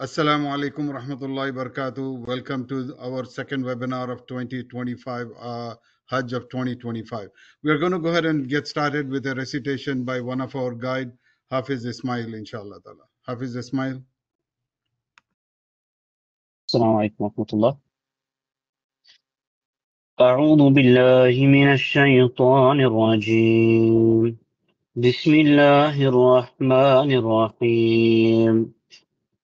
Assalamu alaikum warahmatullahi wabarakatuh. Welcome to our second webinar of 2025, Hajj of 2025. We are going to go ahead and get started with a recitation by one of our guide, Hafiz Ismail, inshallah ta'ala. Hafiz Ismail. السلام عليكم ورحمة الله. أعوذ بالله من الشيطان الرجيم. بسم الله الرحمن الرحيم.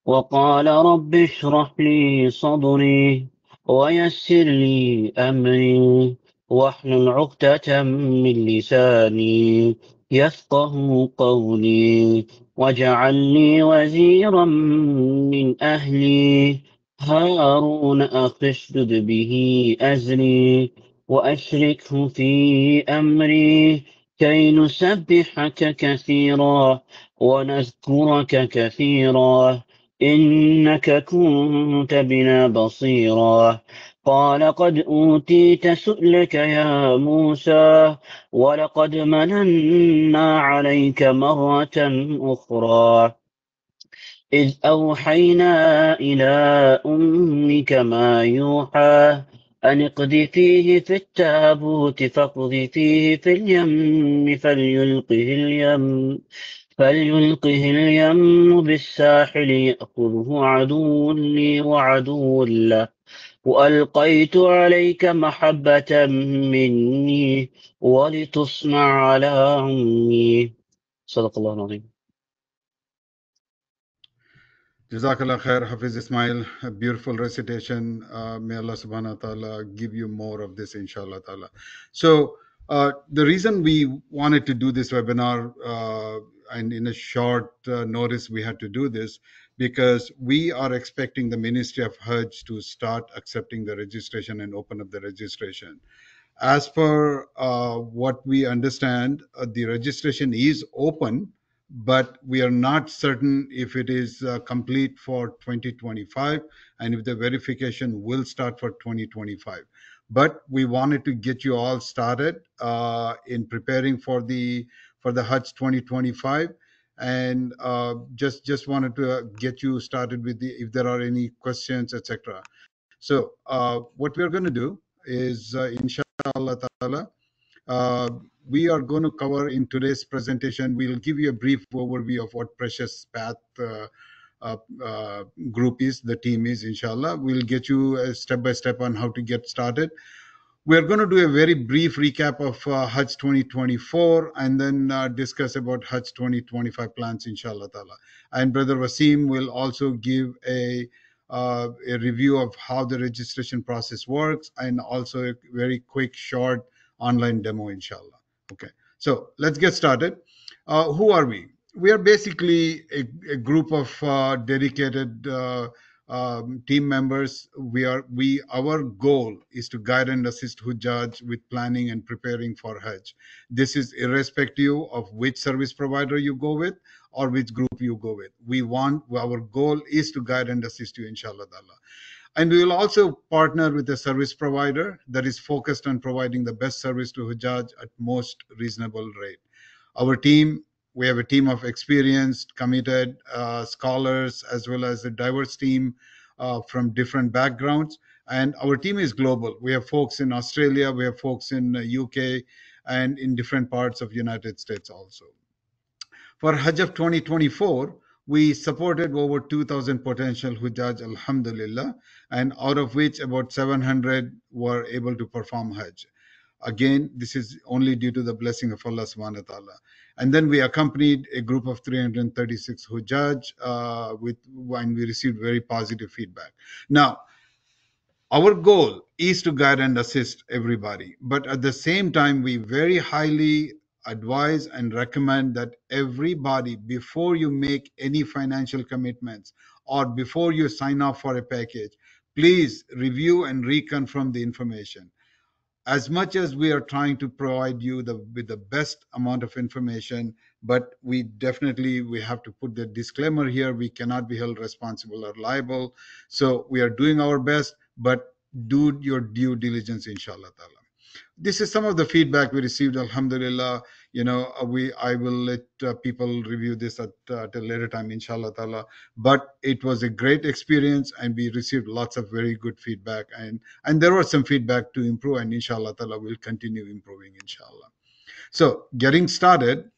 وقال رب اشرح لي صدري ويسر لي أمري واحلل عقدة من لساني يفقه قولي واجعل لي وزيرا من أهلي هارون أخي اشدد به أزري وأشركه في أمري كي نسبحك كثيرا ونذكرك كثيرا إنك كنت بنا بصيرا. قال قد أوتيت سؤلك يا موسى ولقد مننا عليك مرة أخرى إذ أوحينا إلى أمك ما يوحى أن اقذفيه في التابوت فاقذفيه في اليم فليلقه اليم بالساحل يأخذه عدو لي وعدو له وألقيت عليك محبة مني ولتصنع على عيني. صدق الله العظيم. Jazakallah khair, Hafiz Ismail. A beautiful recitation. May Allah subhanahu wa ta'ala give you more of this, inshallah ta'ala. So, the reason we wanted to do this webinar, and in a short notice, we had to do this because we are expecting the Ministry of Hajj to start accepting the registration and open up the registration. As per what we understand, the registration is open, but we are not certain if it is complete for 2025 and if the verification will start for 2025. But we wanted to get you all started in preparing for the Hajj 2025, and just wanted to get you started with the if there are any questions, etc. So what we are going to do is, inshallah ta'ala, we are going to cover in today's presentation. We'll give you a brief overview of what Precious Path group is, the team is, inshallah. We'll get you a step by step on how to get started. We're going to do a very brief recap of Hajj 2024 and then discuss about Hajj 2025 plans, inshallah ta'ala. And Brother Wasim will also give a review of how the registration process works and also a very quick, short online demo, inshallah. Okay, so let's get started. Who are we? We are basically a group of dedicated team members. Our goal is to guide and assist Hujjaj with planning and preparing for Hajj. This is irrespective of which service provider you go with or which group you go with. Our goal is to guide and assist you, inshallah ta'ala. And we will also partner with a service provider that is focused on providing the best service to Hujjaj at most reasonable rate. We have a team of experienced, committed scholars, as well as a diverse team from different backgrounds. And our team is global. We have folks in Australia, we have folks in UK, and in different parts of United States also. For Hajj of 2024, we supported over 2,000 potential Hujjaj, alhamdulillah, and out of which about 700 were able to perform Hajj. Again, this is only due to the blessing of Allah subhanahu wa ta'ala. And then we accompanied a group of 336 Hujjaj and we received very positive feedback. Now, our goal is to guide and assist everybody, but at the same time, we very highly advise and recommend that everybody, before you make any financial commitments or before you sign off for a package, please review and reconfirm the information. As much as we are trying to provide you with the best amount of information, but we have to put the disclaimer here: we cannot be held responsible or liable. So we are doing our best, but do your due diligence, inshallah ta'ala. This is some of the feedback we received, alhamdulillah. I will let people review this at a later time, inshallah ta'ala. But it was a great experience, and we received lots of very good feedback, and there was some feedback to improve, and inshallah ta'ala we'll continue improving, inshallah. So getting started.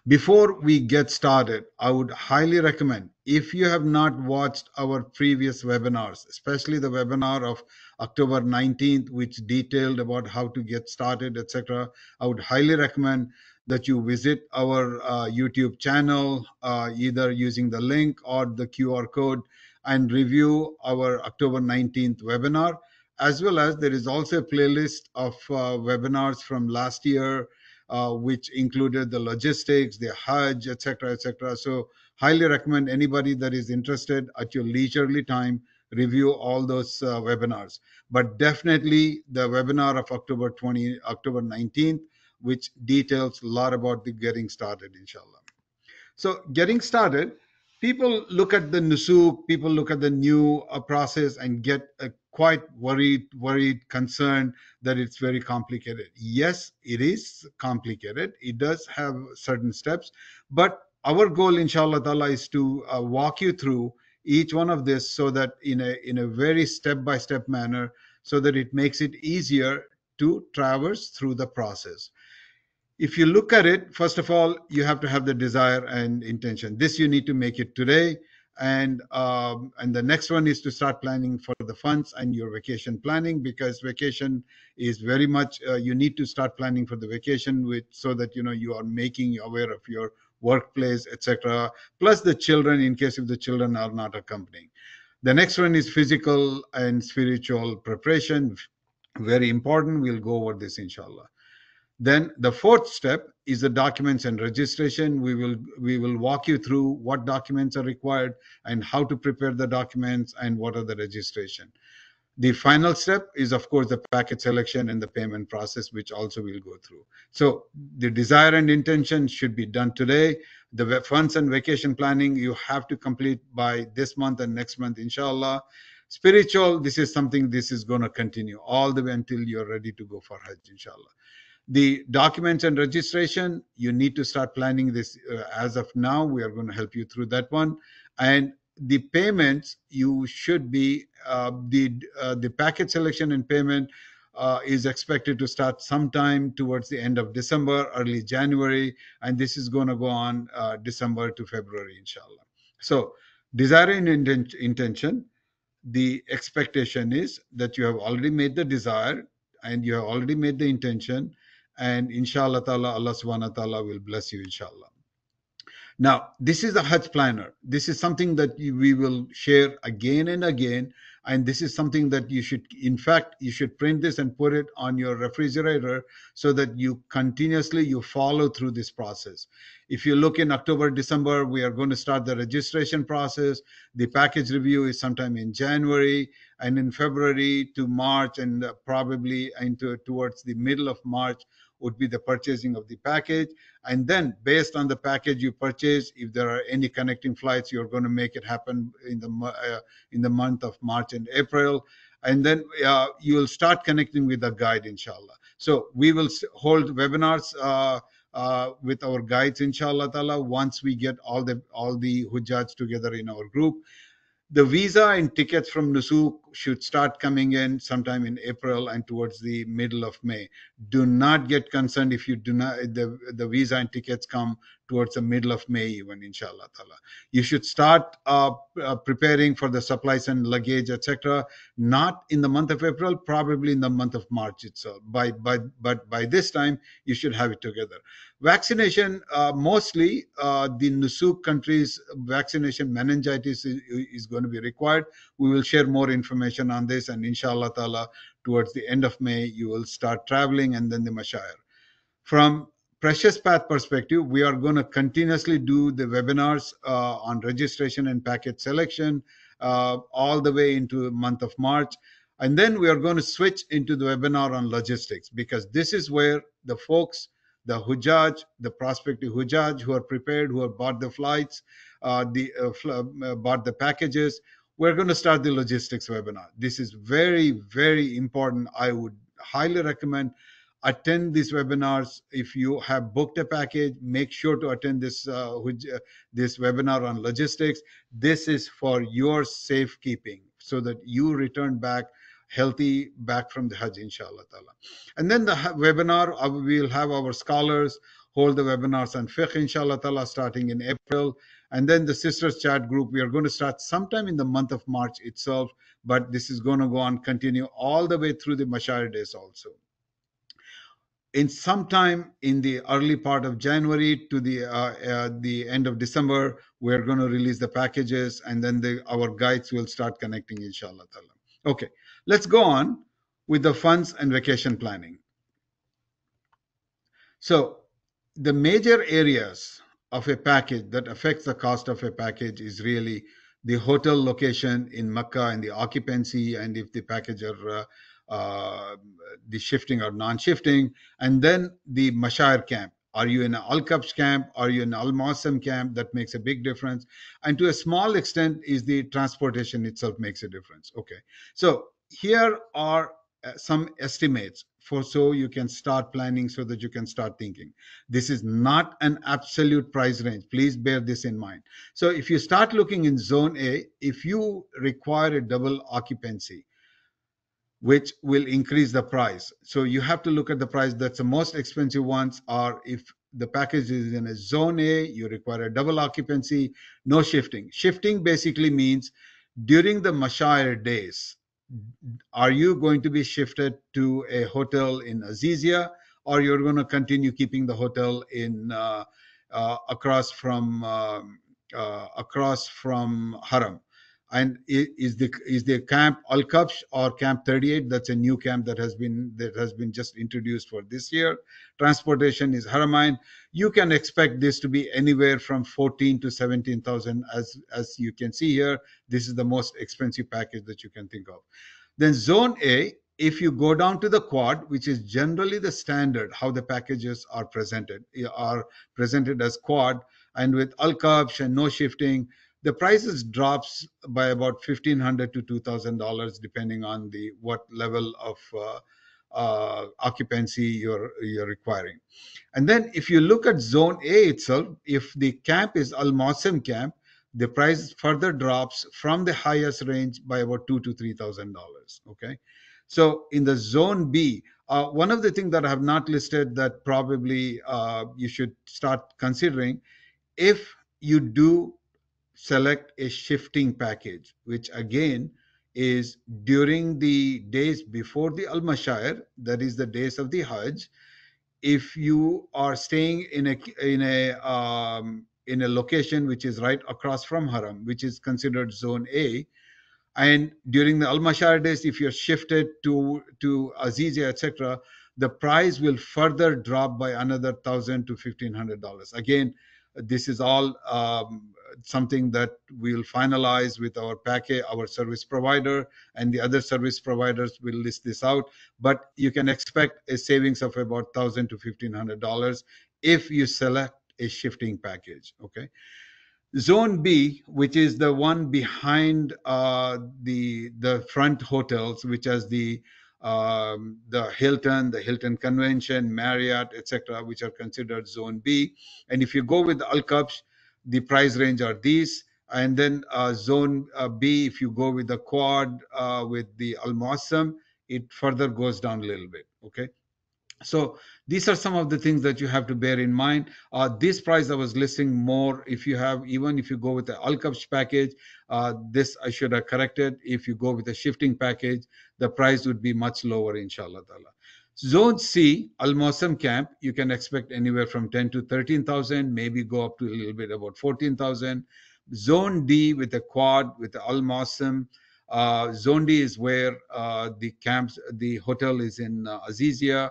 Before we get started, I would highly recommend, if you have not watched our previous webinars, especially the webinar of October 19th, which detailed about how to get started, etc., I would highly recommend that you visit our YouTube channel, either using the link or the QR code, and review our October 19th webinar. As well as there is also a playlist of webinars from last year, which included the logistics, the Hajj, etc., etc. So highly recommend anybody that is interested at your leisurely time, review all those webinars. But definitely the webinar of October 19th, which details a lot about the getting started, inshallah. So getting started, people look at the nusuk, people look at the new process and get quite worried, concerned that it's very complicated. Yes, it is complicated. It does have certain steps, but our goal, inshallah ta'ala, is to walk you through each one of this so that in a very step-by-step manner, so that it makes it easier to traverse through the process. If you look at it, first of all, you have to have the desire and intention. This you need to make it today. And the next one is to start planning for the funds and your vacation planning, because vacation is very much, you need to start planning for the vacation so that you are making you aware of your workplace, etc. Plus the children, in case if the children are not accompanying. The next one is physical and spiritual preparation. Very important. We'll go over this, inshallah. Then the fourth step is the documents and registration. We will walk you through what documents are required and how to prepare the documents and what are the registration. The final step is, of course, the package selection and the payment process, which also we'll go through. So the desire and intention should be done today. The funds and vacation planning you have to complete by this month and next month, inshallah. Spiritual, this is going to continue all the way until you're ready to go for Hajj, inshallah. The documents and registration, you need to start planning this as of now. We are going to help you through that one. And the payments, you should be, the package selection and payment is expected to start sometime towards the end of December, early January. And this is going to go on December to February, inshallah. So desire and intention, the expectation is that you have already made the desire and you have already made the intention. And inshallah ta'ala, Allah subhanahu wa ta'ala will bless you, inshallah. Now, this is the Hajj planner. This is something that we will share again and again. And this is something that you should, in fact, you should print this and put it on your refrigerator so that you follow through this process. If you look in October, December, we are going to start the registration process. The package review is sometime in January, and in February to March, and probably towards the middle of March would be the purchasing of the package. And then based on the package you purchase, if there are any connecting flights, you're going to make it happen in the month of March and April. And then you will start connecting with a guide, inshallah. So we will hold webinars with our guides, inshallah ta'ala, once we get all the Hujjaj together in our group. The visa and tickets from Nusuk should start coming in sometime in April and towards the middle of May. Do not get concerned if you do not, the visa and tickets come towards the middle of May even, inshallah ta'ala. You should start preparing for the supplies and luggage, etc. Not in the month of April, probably in the month of March itself. But by this time, you should have it together. Vaccination, mostly the Nusuk countries, vaccination meningitis is going to be required. We will share more information on this, and inshallah ta'ala, towards the end of May, you will start traveling, and then the Mashayar. From Precious Path perspective, we are going to continuously do the webinars on registration and package selection all the way into the month of March. And then we are going to switch into the webinar on logistics, because this is where the folks, the Hujjaj, the prospective Hujjaj who are prepared, who have bought the flights, bought the packages, we're going to start the logistics webinar. This is very, very important. I would highly recommend attend these webinars. If you have booked a package, make sure to attend this webinar on logistics. This is for your safekeeping so that you return back healthy back from the Hajj, inshallah ta'ala. And then the webinar, we'll have our scholars hold the webinars on fiqh, inshallah ta'ala, starting in April. And then the sisters chat group, we are going to start sometime in the month of March itself, but this is going to go on, continue all the way through the Mashayar days also. In sometime in the early part of January to the end of December, we're going to release the packages, and then our guides will start connecting, inshallah ta'ala. Okay, let's go on with the funds and vacation planning. So the major areas of a package that affects the cost of a package is really the hotel location in Mecca and the occupancy, and if the package are the shifting or non-shifting, and then the Mashayar camp. Are you in an 𝐻𝐞𝐥𝐻 camp? Are you in an 𝐻𝐼𝐴𝐚 camp? That makes a big difference. And to a small extent is the transportation itself makes a difference. Okay, so here are some estimates so you can start planning, so that you can start thinking. This is not an absolute price range. Please bear this in mind. So if you start looking in zone A, if you require a double occupancy, which will increase the price. So you have to look at the price. That's the most expensive ones are if the package is in a zone A, you require a double occupancy, no shifting. Shifting basically means during the Mashayar days, are you going to be shifted to a hotel in Azizia, or you're going to continue keeping the hotel in across from Haram? And is the camp 𝐻𝐿𝐜𝐿 or camp 38? That's a new camp that has been just introduced for this year. Transportation is Haramain. You can expect this to be anywhere from 14 to 17,000, as you can see here. This is the most expensive package that you can think of. Then zone A, if you go down to the quad, which is generally the standard how the packages are presented as quad, and with 𝐻𝐿𝐜𝐿 and no shifting, the prices drops by about $1,500 to $2,000 depending on what level of occupancy you're requiring. And then if you look at zone A itself, if the camp is Al-Mawsim camp, the price further drops from the highest range by about $2,000 to $3,000. Okay, so in the zone B, one of the things that I have not listed that probably you should start considering, if you do select a shifting package, which again is during the days before the Al-Mashayar, that is the days of the Hajj. If you are staying in a location which is right across from Haram, which is considered zone A, and during the Al-Mashayar days, if you're shifted to Azizia, etc., the price will further drop by another $1,000 to $1,500. Again, this is all something that we'll finalize with our package, our service provider, and the other service providers will list this out. But you can expect a savings of about $1,000 to $1,500 if you select a shifting package. Okay. Zone B, which is the one behind the front hotels, which has the Hilton Convention, Marriott, etc., which are considered Zone B. And if you go with the 𝐻𝐿𝐜𝐿, the price range are these. And then Zone B, if you go with the quad with the Al-Muassam, it further goes down a little bit. Okay. So these are some of the things that you have to bear in mind. This price I was listing more even if you go with the 𝐻𝐿𝐜𝐿 package, this I should have corrected. If you go with the shifting package, the price would be much lower, inshallah ta'ala. Zone C, Al-Mawsim camp, you can expect anywhere from 10 to 13,000, maybe go up to a little bit about 14,000. Zone D with the quad, with the Al-Mawsim, Zone D is where the hotel is in Azizia.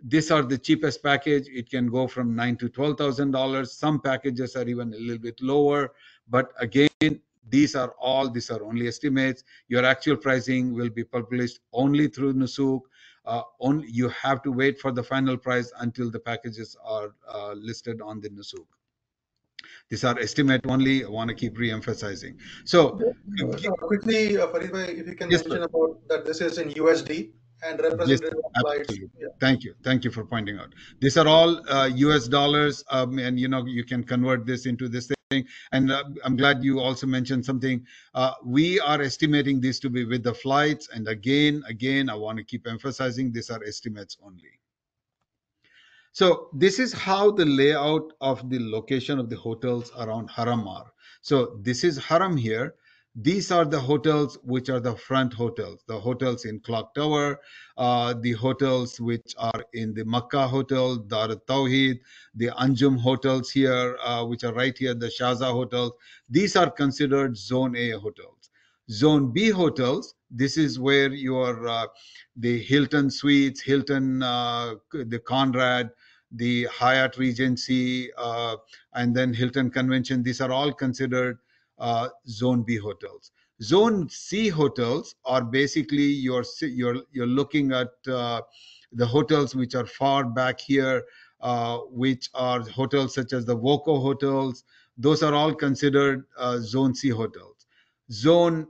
These are the cheapest package. It can go from $9,000 to $12,000. Some packages are even a little bit lower. But again, these are only estimates. Your actual pricing will be published only through Nusuk. You have to wait for the final price until the packages are listed on the Nusuk. These are estimate only. I want to keep re-emphasizing. So quickly, Farid bhai, if you can yes, mention sir. about that this is in USD and Yes, representative of flights. absolutely. Yeah. Thank you for pointing out. These are all US dollars, and you can convert this into this thing. And I'm glad you also mentioned something. We are estimating this to be with the flights, and again, I want to keep emphasizing these are estimates only. So this is how the layout of the location of the hotels around Haram are. So this is Haram here. These are the hotels which are the front hotels, the hotels in Clock Tower, the hotels which are in the Makkah Hotel, Dar al-Tawheed, the Anjum hotels here, which are right here, the Shaza hotels. These are considered Zone A hotels. Zone B hotels, this is where your the Hilton Suites, Hilton, the Conrad, the Hyatt Regency, and then Hilton Convention. These are all considered Zone B hotels. Zone C hotels are basically you're looking at the hotels which are far back here, which are hotels such as the Voco hotels. Those are all considered Zone C hotels. Zone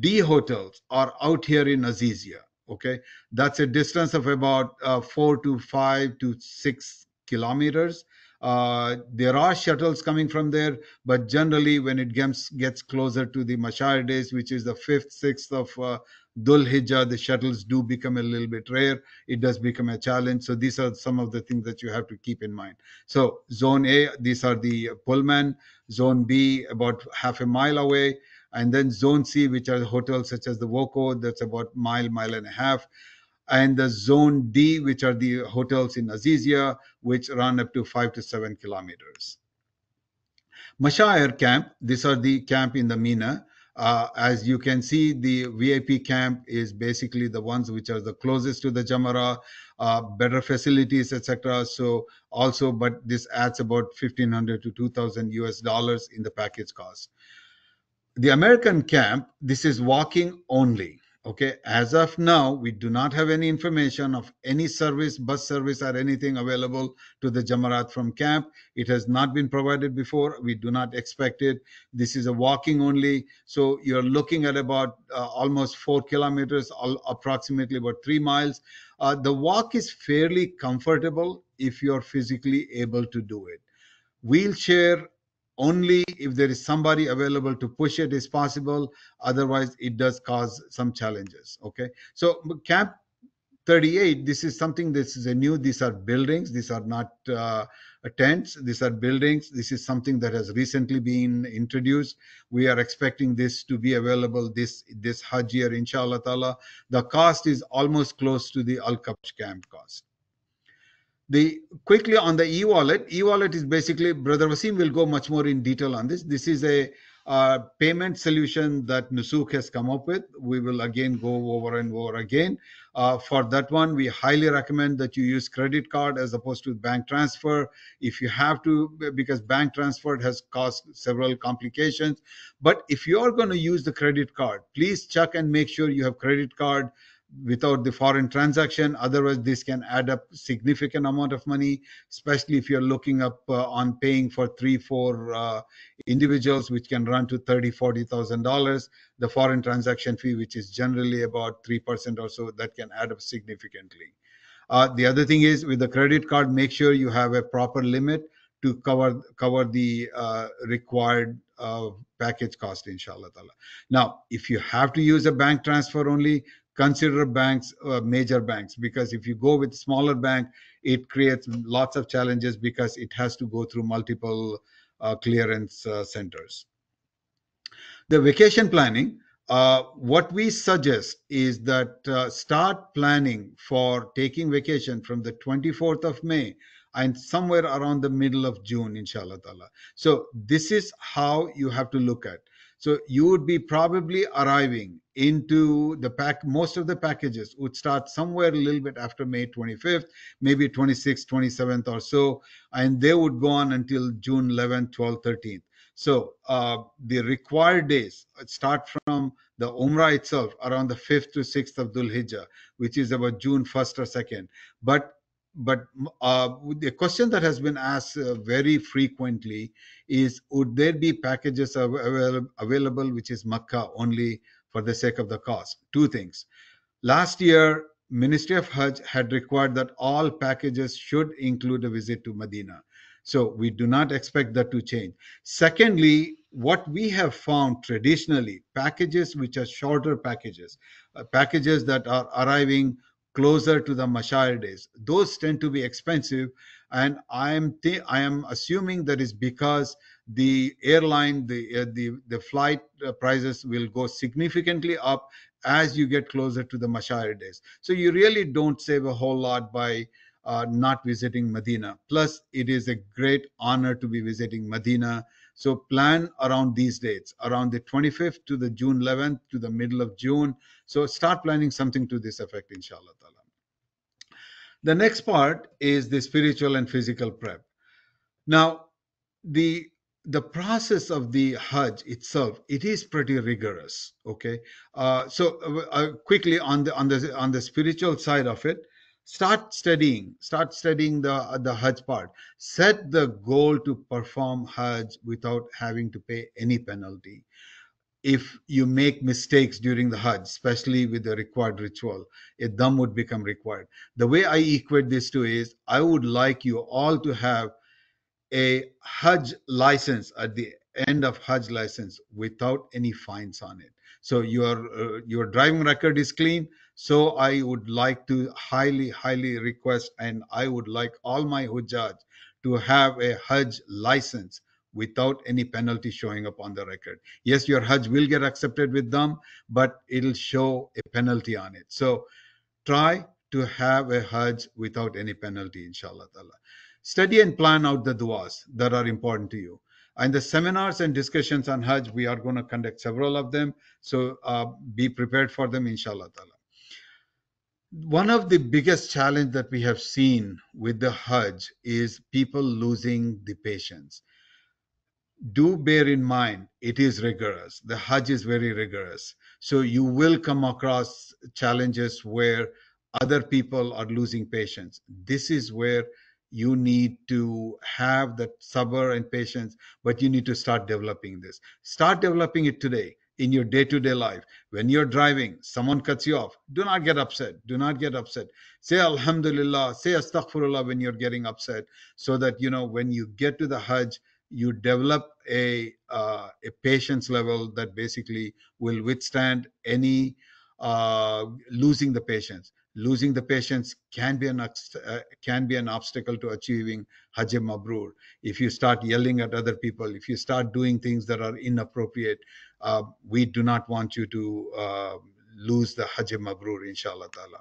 D hotels are out here in Azizia. Okay, that's a distance of about 4 to 5 to 6 kilometers. There are shuttles coming from there, but generally when it gets closer to the Mashar days, which is the 5th, 6th of Dhul Hijjah, the shuttles do become a little bit rare. It does become a challenge. So these are some of the things that you have to keep in mind. So Zone A, these are the Pullman. Zone B, about half a mile away. And then Zone C, which are hotels such as the Voco, that's about mile and a half. And the Zone D, which are the hotels in Azizia, which run up to 5 to 7 kilometers. Mashair camp, these are the camp in the Mina. As you can see, the VIP camp is basically the ones which are the closest to the Jamara, better facilities, etc. So also, but this adds about 1,500 to 2,000 US dollars in the package cost. The American camp, this is walking only. Okay, as of now, we do not have any information of any service, bus service, or anything available to the Jamarat from camp. It has not been provided before. We do not expect it. This is a walking only. So you're looking at about almost 4 kilometers, approximately about 3 miles. The walk is fairly comfortable if you're physically able to do it. Wheelchair only if there is somebody available to push it is possible. Otherwise, it does cause some challenges. Okay, so Camp 38, this is something, this is a new, these are buildings, these are not tents, these are buildings. This is something that has recently been introduced. We are expecting this to be available this Hajj year, inshallah ta'ala. The cost is almost close to the Al-Kabsh camp cost. Quickly on the e-wallet is basically, Brother Wasim will go much more in detail on this. This is a payment solution that Nusuk has come up with. We will again go over and over again. For that one, we highly recommend that you use credit card as opposed to bank transfer. If you have to, because bank transfer has caused several complications. But if you are going to use the credit card, please check and make sure you have credit card without the foreign transaction. Otherwise, this can add up significant amount of money, especially if you're looking up on paying for 3-4 individuals, which can run to $30,000-$40,000. The foreign transaction fee, which is generally about 3% or so, that can add up significantly. The other thing is, with the credit card, make sure you have a proper limit to cover the required package cost, inshallah ta'ala. Now, if you have to use a bank transfer only, consider banks, major banks, because if you go with smaller bank, it creates lots of challenges because it has to go through multiple clearance centers. The vacation planning, what we suggest is that start planning for taking vacation from the 24th of May and somewhere around the middle of June, inshallah ta'ala. So this is how you have to look at. So you would be probably arriving into the most of the packages would start somewhere a little bit after May 25th, maybe 26th, 27th or so, and they would go on until June 11th, 12th, 13th. So the required days start from the Umrah itself around the 5th to 6th of Dhul Hijjah, which is about June 1st or 2nd. But the question that has been asked very frequently is, would there be packages available which is Makkah only for the sake of the cost? Two things. Last year, Ministry of Hajj had required that all packages should include a visit to Medina. So we do not expect that to change. Secondly, what we have found traditionally, packages which are shorter packages, packages that are arriving closer to the Mashar days, those tend to be expensive. And I am assuming that is because the airline, the flight prices will go significantly up as you get closer to the Mashar days. So you really don't save a whole lot by not visiting Medina. Plus, it is a great honor to be visiting Medina. So plan around these dates, around the 25th to the June 11th to the middle of June. So start planning something to this effect, inshallah ta'ala. The next part is the spiritual and physical prep. Now, the the process of the Hajj itself, it is pretty rigorous. Okay, quickly on the spiritual side of it, start studying the Hajj part. Set the goal to perform Hajj without having to pay any penalty. If you make mistakes during the Hajj, especially with the required ritual, a dam would become required. The way I equate this to is, I would like you all to have a Hajj license at the end of Hajj license without any fines on it. So your driving record is clean. So I would like to highly request, and I would like all my Hujjaj to have a Hajj license without any penalty showing up on the record. Yes, your Hajj will get accepted with them, but it'll show a penalty on it. So try to have a Hajj without any penalty, inshallah ta'ala. Study and plan out the du'as that are important to you. And the seminars and discussions on Hajj, we are going to conduct several of them. So be prepared for them, inshallah ta'ala. One of the biggest challenge that we have seen with the Hajj is people losing the patience. Do bear in mind, it is rigorous. The Hajj is very rigorous. So you will come across challenges where other people are losing patience. This is where you need to have that sabr and patience, but you need to start developing this. Start developing it today in your day-to-day life. When you're driving, someone cuts you off. Do not get upset. Do not get upset. Say Alhamdulillah, say Astaghfirullah when you're getting upset, so that, when you get to the Hajj, you develop a patience level that basically will withstand any losing the patience. Losing the patience can be an obstacle to achieving Hajj Mabrur. If you start yelling at other people, if you start doing things that are inappropriate, we do not want you to lose the Hajj Mabrur, inshallah ta'ala.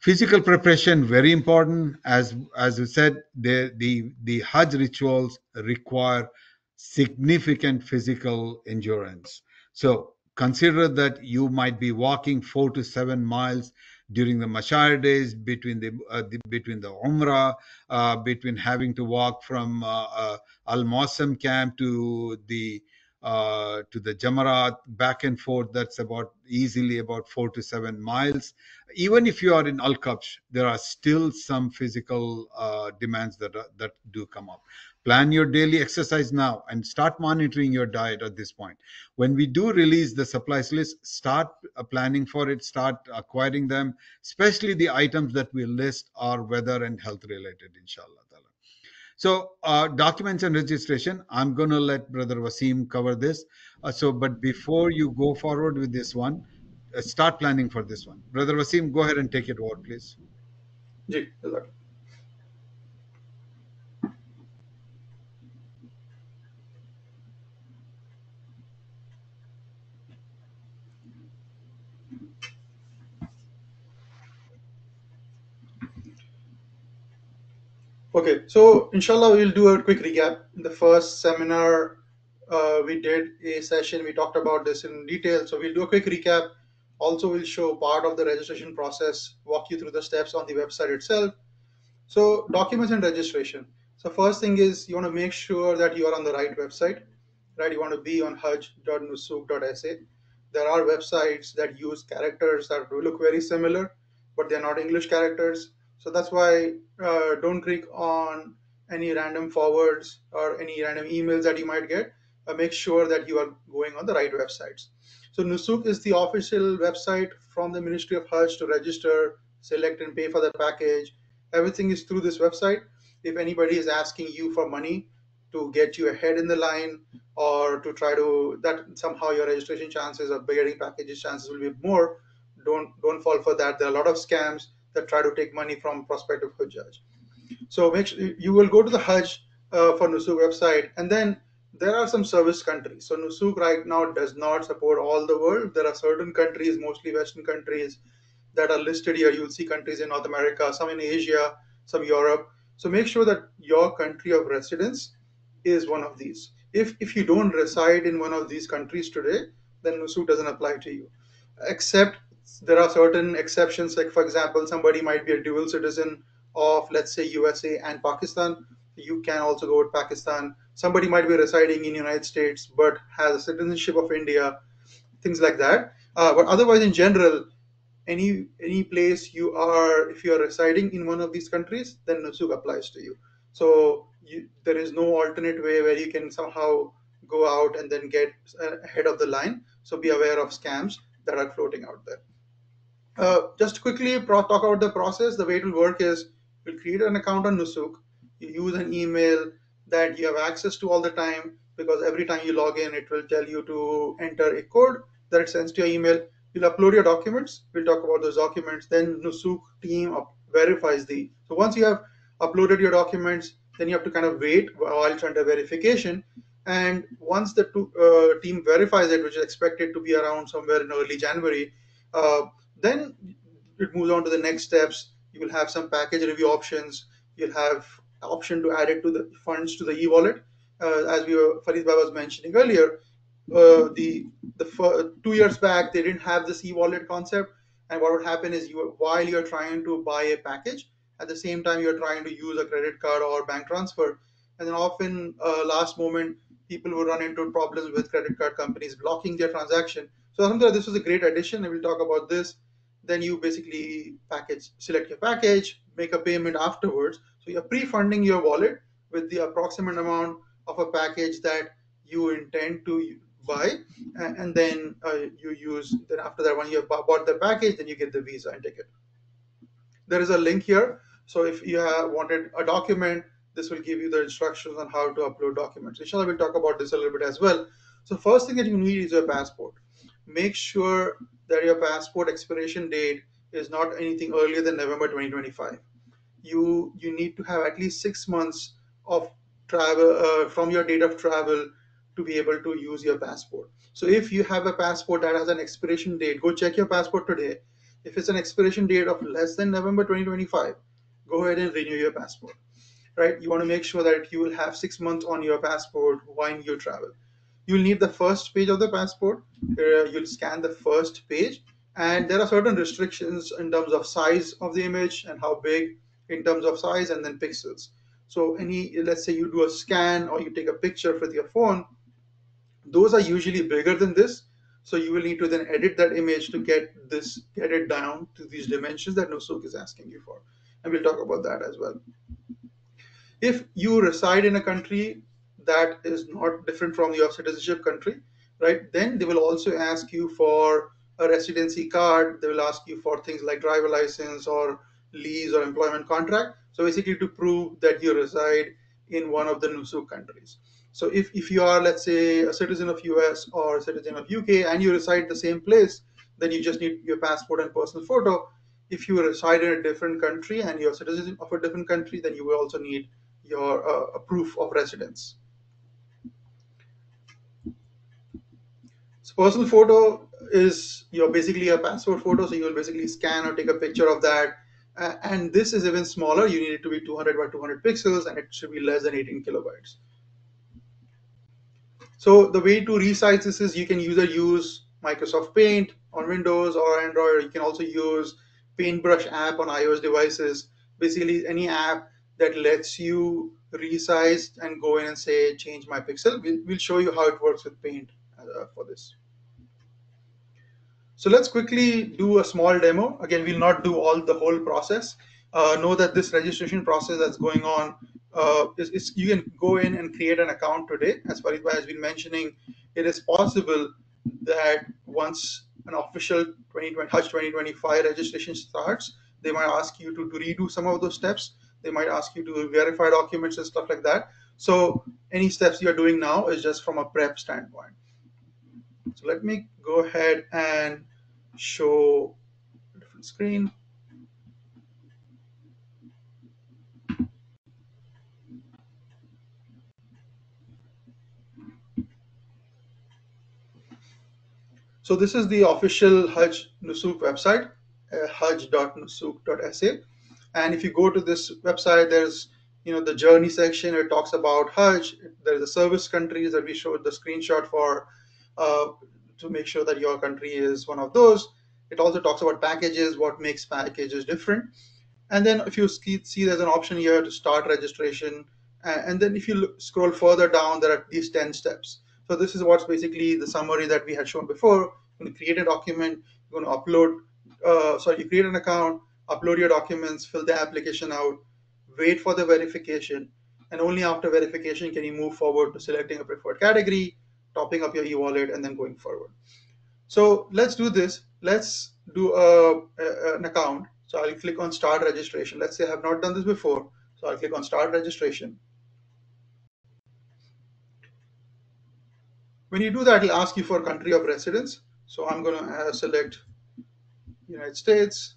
Physical preparation, very important. As we said, the Hajj rituals require significant physical endurance. So consider that you might be walking 4 to 7 miles during the Mashar days, between the Umrah, between having to walk from Al Mawsam camp to the Jamarat, back and forth. That's easily about 4 to 7 miles. Even if you are in Al-Kabsh, there are still some physical demands that do come up. Plan your daily exercise now and start monitoring your diet at this point. When we do release the supplies list, start planning for it, start acquiring them, especially the items that we list are weather and health related, inshallah. So documents and registration, I'm going to let Brother Wasim cover this. But before you go forward with this one, start planning for this one. Brother Wasim, go ahead and take it over, please. Ji, exactly. Okay, so inshallah we'll do a quick recap. In the first seminar, we did a session. We talked about this in detail. So we'll do a quick recap. Also, we'll show part of the registration process, walk you through the steps on the website itself. So documents and registration. So first thing is you want to make sure that you are on the right website, right? You want to be on hajj.nusuk.sa. There are websites that use characters that will look very similar, but they're not English characters. So that's why don't click on any random forwards or any random emails that you might get. make sure that you are going on the right websites. So Nusuk is the official website from the Ministry of Hajj to register, select and pay for the package. Everything is through this website. If anybody is asking you for money to get you ahead in the line, or to try to that somehow your registration chances of getting packages chances will be more, don't fall for that. There are a lot of scams that try to take money from prospective Hujjaj. So make sure you will go to the Hajj for Nusuk website, and then there are some service countries. So Nusuk right now does not support all the world. There are certain countries, mostly Western countries, that are listed here. You'll see countries in North America, some in Asia, some Europe. So make sure that your country of residence is one of these. If you don't reside in one of these countries today, then Nusuk doesn't apply to you. Except there are certain exceptions, like for example, somebody might be a dual citizen of, let's say, USA and Pakistan. You can also go with Pakistan. Somebody might be residing in United States but has a citizenship of India, things like that. But otherwise, in general, any place you are, if you are residing in one of these countries, then Nusuk applies to you. So there is no alternate way where you can somehow go out and then get ahead of the line. So be aware of scams that are floating out there. Just quickly talk about the process. The way it will work is you'll create an account on Nusuk. You use an email that you have access to all the time, because every time you log in, it will tell you to enter a code that it sends to your email. You'll upload your documents. We'll talk about those documents. Then Nusuk team verifies the. So once you have uploaded your documents, then you have to kind of wait while it's under verification. And once the team verifies it, which is expected to be around somewhere in early January, then it moves on to the next steps. You will have some package review options. You'll have option to add it to the funds to the e-wallet. As Farid Bhai was mentioning earlier, the 2 years back they didn't have this e-wallet concept, and what would happen is while you're trying to buy a package, at the same time you're trying to use a credit card or bank transfer, and then often last moment people will run into problems with credit card companies blocking their transaction. So Alhamdulillah, this was a great addition, and we'll talk about this. Then you basically select your package, make a payment afterwards. So you're pre-funding your wallet with the approximate amount of a package that you intend to buy, and then you use. Then after that, when you have bought the package, then you get the visa and ticket. There is a link here. So if you have wanted a document, this will give you the instructions on how to upload documents. Inshallah, we'll talk about this a little bit as well. So first thing that you need is your passport. Make sure that your passport expiration date is not anything earlier than November 2025. You need to have at least 6 months of travel from your date of travel to be able to use your passport. So if you have a passport that has an expiration date, go check your passport today. If it's an expiration date of less than November 2025, go ahead and renew your passport. Right? You want to make sure that you will have 6 months on your passport when you travel. You'll need the first page of the passport. You'll scan the first page, and there are certain restrictions in terms of size of the image and how big in terms of size, and then pixels. So let's say you do a scan or you take a picture with your phone, those are usually bigger than this. So you will need to then edit that image to get it down to these dimensions that Nusuk is asking you for. And we'll talk about that as well. If you reside in a country that is not different from your citizenship country, right, then they will also ask you for a residency card. They will ask you for things like driver license or lease or employment contract. So basically to prove that you reside in one of the Nusuk countries. So if you are, let's say, a citizen of US or a citizen of UK and you reside the same place, then you just need your passport and personal photo. If you reside in a different country and you're a citizen of a different country, then you will also need your proof of residence. So personal photo is basically a passport photo. So you will basically scan or take a picture of that. And this is even smaller. You need it to be 200 by 200 pixels, and it should be less than 18 kilobytes. So the way to resize this is you can either use Microsoft Paint on Windows or Android. You can also use Paintbrush app on iOS devices. Basically, any app that lets you resize and go in and say, change my pixel. We'll show you how it works with Paint for this. So let's quickly do a small demo. Again, we'll not do the whole process. Know that this registration process that's going on you can go in and create an account today. As Farid Bhai has been mentioning, it is possible that once an official 2020 Hajj 2025 registration starts, they might ask you to redo some of those steps. They might ask you to verify documents and stuff like that. So any steps you're doing now is just from a prep standpoint. So let me go ahead and show a different screen. So this is the official Hajj Nusuk website, hajj.nusuk.sa. And if you go to this website, there's the journey section. It talks about Hajj. There's the service countries that we showed the screenshot for to make sure that your country is one of those. It also talks about packages, what makes packages different. And then if you see there's an option here to start registration. And then if you scroll further down, there are these 10 steps. So this is what's basically the summary that we had shown before. You're going to create a document, you're going to upload, you create an account, upload your documents, fill the application out, wait for the verification, and only after verification can you move forward to selecting a preferred category, topping up your e-wallet, and then going forward. So let's do this. Let's do an account. So I'll click on start registration. Let's say I have not done this before. So I'll click on start registration. When you do that, it'll ask you for country of residence. So I'm going to select United States.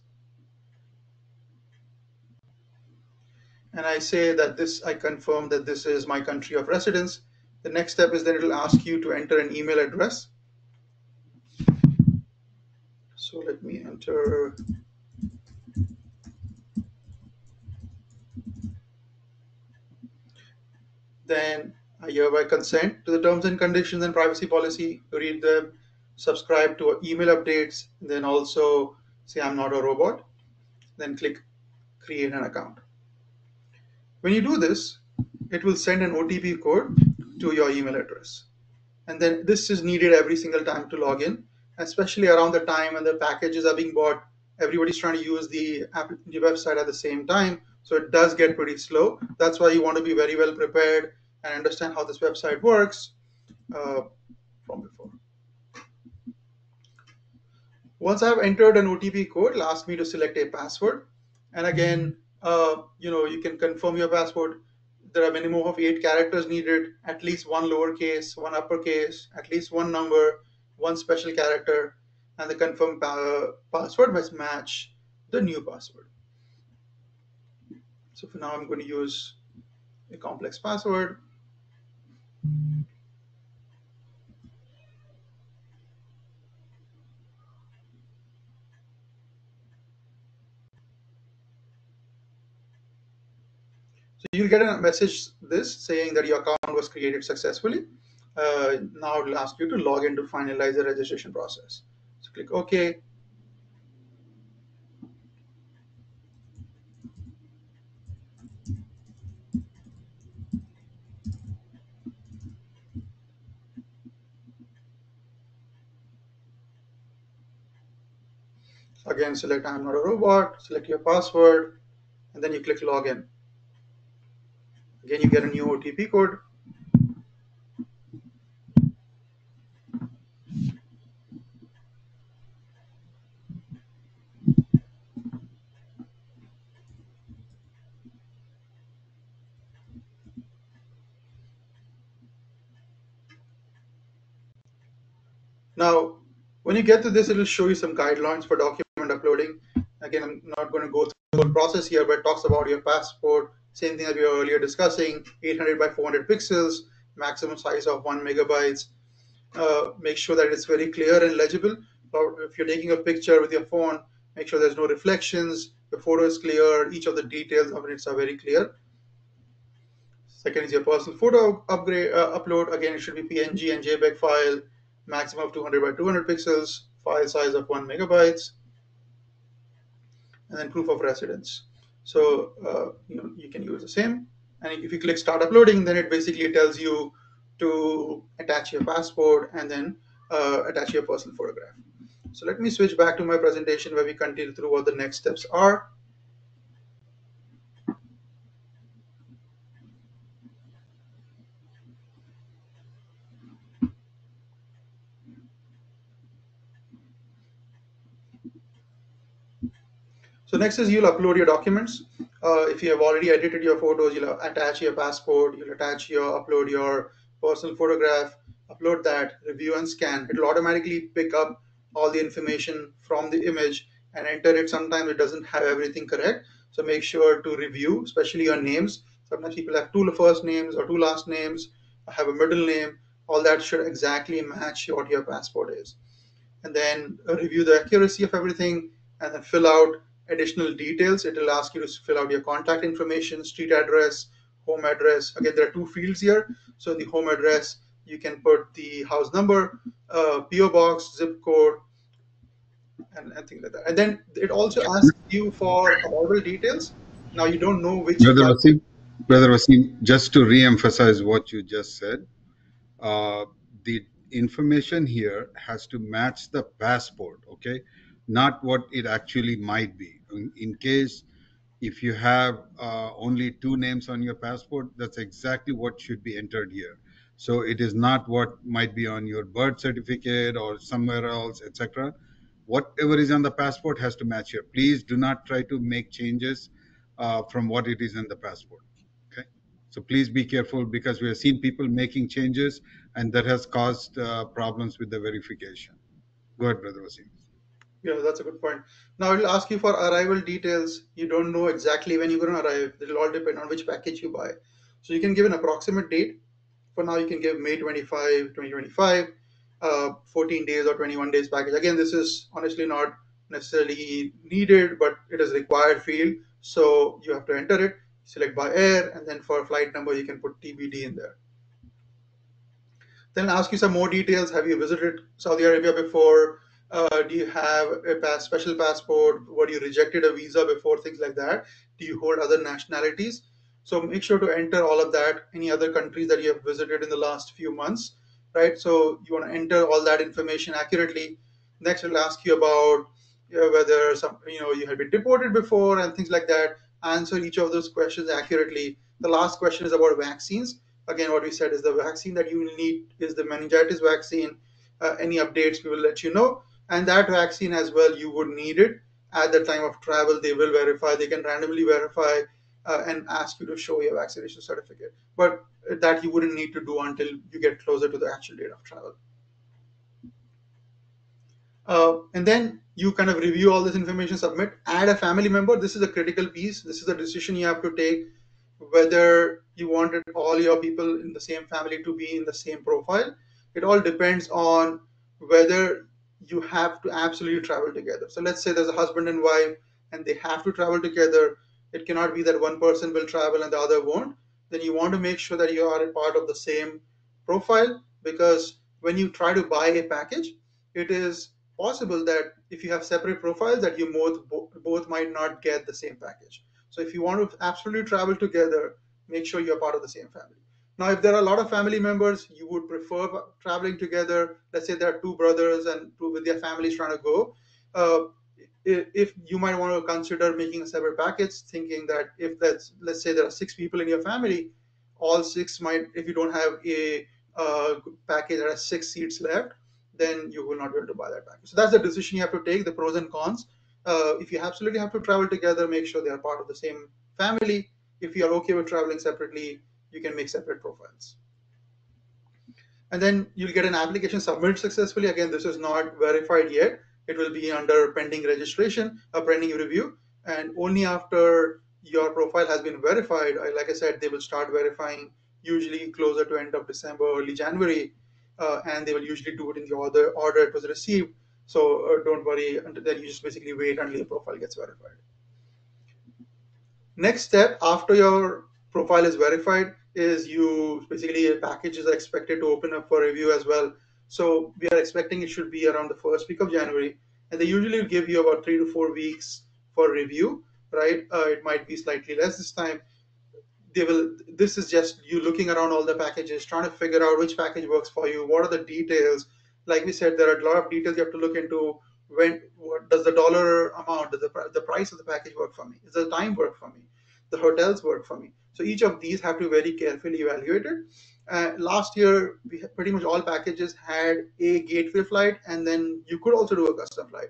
And I say that I confirm that this is my country of residence. The next step is then it'll ask you to enter an email address. So let me enter. Then I hereby consent to the terms and conditions and privacy policy, read them, subscribe to email updates, then also say I'm not a robot, then click create an account. When you do this, it will send an OTP code to your email address. And then this is needed every single time to log in, especially around the time when the packages are being bought. Everybody's trying to use the website at the same time, so it does get pretty slow. That's why you want to be very well prepared and understand how this website works from before. Once I've entered an OTP code, it'll ask me to select a password. And again, you can confirm your password. There are a minimum of 8 characters needed, at least one lowercase, one uppercase, at least one number, one special character, and the confirmed password must match the new password. So for now, I'm going to use a complex password. So you'll get a message saying that your account was created successfully. Now it will ask you to log in to finalize the registration process. So click OK. Again, select I'm not a robot, select your password, and then you click login. Again, you get a new OTP code. Now, when you get to this, it will show you some guidelines for document uploading. Again, I'm not going to go through the whole process here, but it talks about your passport, same thing that we were earlier discussing, 800 by 400 pixels, maximum size of 1 megabytes. Make sure that it's very clear and legible. Or if you're taking a picture with your phone, make sure there's no reflections, the photo is clear, each of the details of it are very clear. Second is your personal photo upload. Again, it should be PNG and JPEG file, maximum of 200 by 200 pixels, file size of 1 megabytes, and then proof of residence. So you can use the same. And if you click start uploading, then it basically tells you to attach your passport and then attach your personal photograph. So let me switch back to my presentation where we continue through what the next steps are. So next is you'll upload your documents. If you have already edited your photos, you'll attach your passport, you'll upload your personal photograph, upload that, review and scan. It will automatically pick up all the information from the image and enter it. Sometimes it doesn't have everything correct. So make sure to review, especially your names. Sometimes people have two first names or two last names, have a middle name. All that should exactly match what your passport is. And then review the accuracy of everything, and then fill out additional details. It will ask you to fill out your contact information, street address, home address. Again, there are two fields here. So in the home address, you can put the house number, PO box, zip code, and things like that. And then it also asks you for arrival details. Now you don't know which Brother flight. Wasim, Yeah. Brother Wasim, just to re-emphasize what you just said, the information here has to match the passport, okay? Not what it actually might be. In case if you have only two names on your passport, that's exactly what should be entered here. So it is not what might be on your birth certificate or somewhere else, etc. Whatever is on the passport has to match here. Please do not try to make changes from what it is in the passport. Okay. So please be careful, because we have seen people making changes and that has caused problems with the verification. Go ahead, Brother Wasim. Yeah, that's a good point. Now it'll ask you for arrival details. You don't know exactly when you're going to arrive. It'll all depend on which package you buy. So you can give an approximate date. For now, you can give May 25, 2025, 14 days or 21 days package. Again, this is honestly not necessarily needed, but it is required field. So you have to enter it, select by air, and then for flight number, you can put TBD in there. Then ask you some more details. Have you visited Saudi Arabia before? Do you have a special passport? Were you rejected a visa before? Things like that. Do you hold other nationalities? So make sure to enter all of that. Any other countries that you have visited in the last few months, right? So you want to enter all that information accurately. Next, it'll ask you about whether you have been deported before and things like that. Answer each of those questions accurately. The last question is about vaccines. Again, what we said is the vaccine that you will need is the meningitis vaccine. Any updates, we will let you know. And that vaccine as well, you would need it at the time of travel. They will verify. They can randomly verify and ask you to show your vaccination certificate. But that you wouldn't need to do until you get closer to the actual date of travel. And then you kind of review all this information, submit, add a family member. This is a critical piece. This is a decision you have to take, whether you wanted all your people in the same family to be in the same profile. It all depends on whether you have to absolutely travel together. So let's say there's a husband and wife and they have to travel together. It cannot be that one person will travel and the other won't. Then you want to make sure that you are a part of the same profile, because when you try to buy a package, it is possible that if you have separate profiles, that you both might not get the same package. So if you want to absolutely travel together, make sure you're part of the same family. Now, if there are a lot of family members, you would prefer traveling together. Let's say there are two brothers and two with their families trying to go. If you might want to consider making a separate package, thinking that if let's say there are 6 people in your family, all six might, if you don't have a package that has 6 seats left, then you will not be able to buy that package. So that's the decision you have to take, the pros and cons. If you absolutely have to travel together, make sure they are part of the same family. If you are okay with traveling separately, you can make separate profiles. And then you'll get an application submitted successfully. Again, this is not verified yet. It will be under pending registration, a pending review. And only after your profile has been verified, like I said, they will start verifying usually closer to end of December, early January. And they will usually do it in the order it was received. So don't worry, until then you just basically wait until your profile gets verified. Next step after your profile is verified is you basically packages are expected to open up for review as well. So we are expecting it should be around the first week of January, and they usually give you about 3 to 4 weeks for review, right? It might be slightly less this time. This is just you looking around all the packages, trying to figure out which package works for you. What are the details? Like we said, there are a lot of details you have to look into. What does the dollar amount, does the price of the package work for me? Does the time work for me? The hotels work for me? So each of these have to be very carefully evaluated. Last year, pretty much all packages had a gateway flight, and then you could also do a custom flight.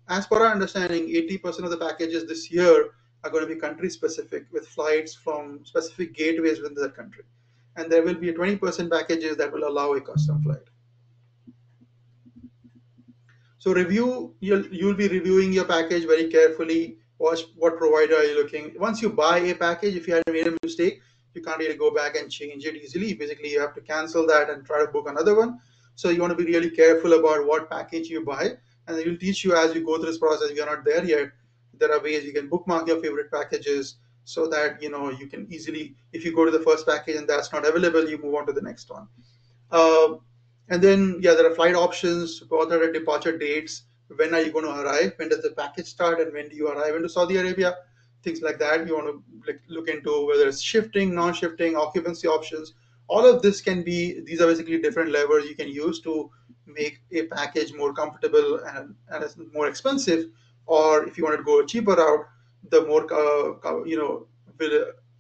as per our understanding, 80% of the packages this year are going to be country specific with flights from specific gateways within that country. And there will be 20% packages that will allow a custom flight. So you'll be reviewing your package very carefully. Watch what provider are you looking. Once you buy a package, if you had made a mistake, you can't really go back and change it easily. Basically, you have to cancel that and try to book another one. So you want to be really careful about what package you buy, and it will teach you as you go through this process. If you're not there yet, there are ways you can bookmark your favorite packages so that you can easily, if you go to the first package and that's not available, you move on to the next one. And then, there are flight options. What are the departure dates? When are you going to arrive? When does the package start? And when do you arrive into Saudi Arabia? Things like that. You want to look into whether it's shifting, non-shifting, occupancy options. All of this these are basically different levers you can use to make a package more comfortable and more expensive. Or if you want to go a cheaper route, the more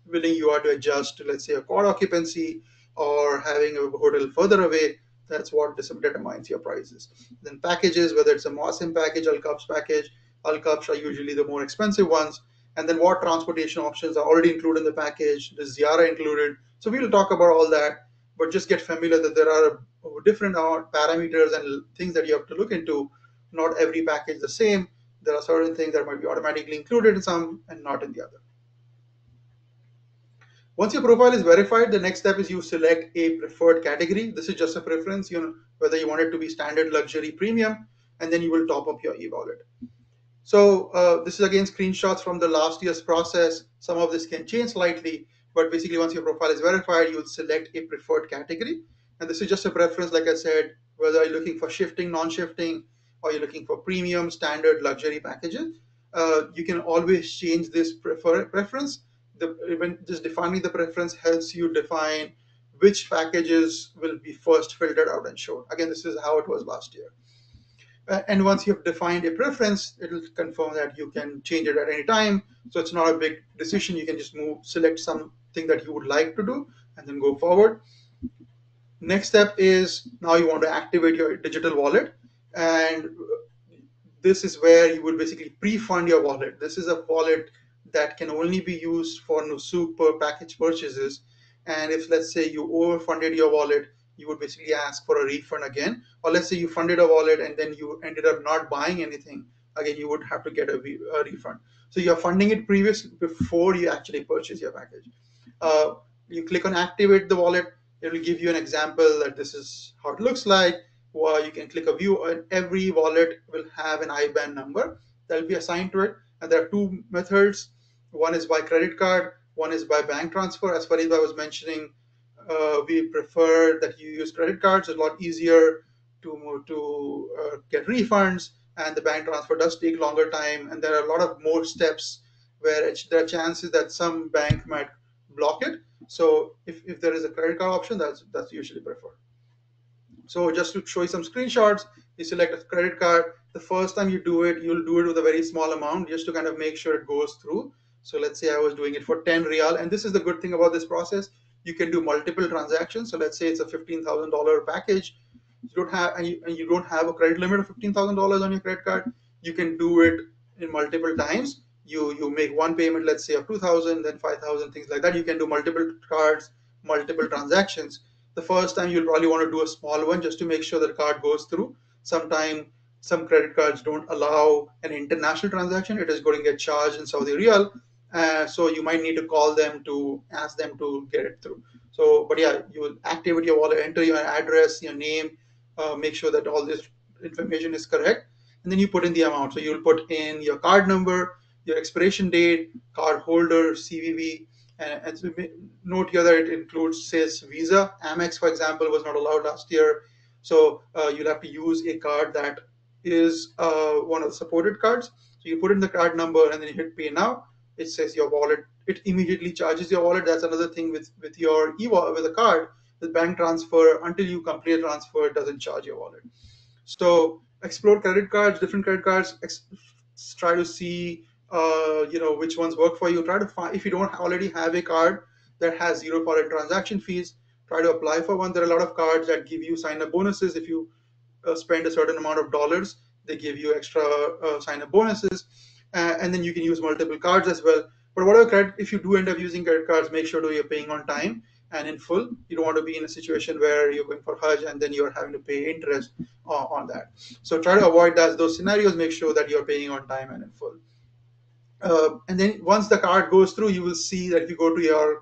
willing you are to adjust to, let's say, a quad occupancy or having a hotel further away. That's what determines your prices. Then packages, whether it's a Mosim package, 𝐴𝐿𝐜𝐿 package. 𝐴𝐿𝐜𝐿 are usually the more expensive ones. And then what transportation options are already included in the package? The Ziyara included? So we'll talk about all that, but just get familiar that there are different parameters and things that you have to look into. Not every package is the same. There are certain things that might be automatically included in some and not in the other. Once your profile is verified, the next step is you select a preferred category. This is just a preference, whether you want it to be standard, luxury, premium, and then you will top up your e-wallet. So this is again screenshots from the last year's process. Some of this can change slightly, but basically once your profile is verified, you will select a preferred category. And this is just a preference, like I said, whether you're looking for shifting, non-shifting, or you're looking for premium, standard, luxury packages. You can always change this preference. When just defining the preference helps you define which packages will be first filtered out and shown. Again, this is how it was last year. And once you have defined a preference, it will confirm that you can change it at any time. So it's not a big decision. You can just select something that you would like to do, and then go forward. Next step is now you want to activate your digital wallet. And this is where you will basically pre-fund your wallet. This is a wallet that can only be used for Nusuk per package purchases. And if, let's say, you overfunded your wallet, you would basically ask for a refund again. Or let's say you funded a wallet and then you ended up not buying anything. Again, you would have to get a refund. So you're funding it before you actually purchase your package. You click on activate the wallet. It will give you an example that this is how it looks like. Or you can click a view, and every wallet will have an IBAN number that will be assigned to it. And there are two methods. One is by credit card, one is by bank transfer. As Farid was mentioning, we prefer that you use credit cards. It's a lot easier to get refunds, and the bank transfer does take longer time, and there are a lot of more steps where there are chances that some bank might block it. So if there is a credit card option, that's usually preferred. So just to show you some screenshots, you select a credit card. The first time you do it, you'll do it with a very small amount just to kind of make sure it goes through. So let's say I was doing it for 10 Riyal, and this is the good thing about this process. You can do multiple transactions. So let's say it's a $15,000 package. You don't have and you don't have a credit limit of $15,000 on your credit card. You can do it in multiple times. You make one payment, let's say of 2,000, then 5,000, things like that. You can do multiple cards, multiple transactions. The first time you'll probably want to do a small one just to make sure the card goes through. Sometimes some credit cards don't allow an international transaction. It is going to get charged in Saudi Riyal. So you might need to call them to ask them to get it through. So, but yeah, you will activate your wallet, enter your address, your name, make sure that all this information is correct, and then you put in the amount. So you'll put in your card number, your expiration date, card holder, CVV, and so note here that it includes, says Visa. Amex, for example, was not allowed last year. So you'll have to use a card that is one of the supported cards. So you put in the card number and then you hit pay now. It says your wallet. It immediately charges your wallet. That's another thing with your e-wallet, with a card. The bank transfer, until you complete a transfer, it doesn't charge your wallet. So explore credit cards, different credit cards. Try to see which ones work for you. Try to find, if you don't already have a card that has zero foreign transaction fees, try to apply for one. There are a lot of cards that give you sign-up bonuses if you spend a certain amount of dollars. They give you extra sign-up bonuses, and then you can use multiple cards as well. But whatever credit, if you do end up using credit cards, make sure that you're paying on time and in full. You don't want to be in a situation where you're going for Hajj and then you're having to pay interest on that. So try to avoid those scenarios. Make sure that you're paying on time and in full. And then once the card goes through, you will see that if you go to your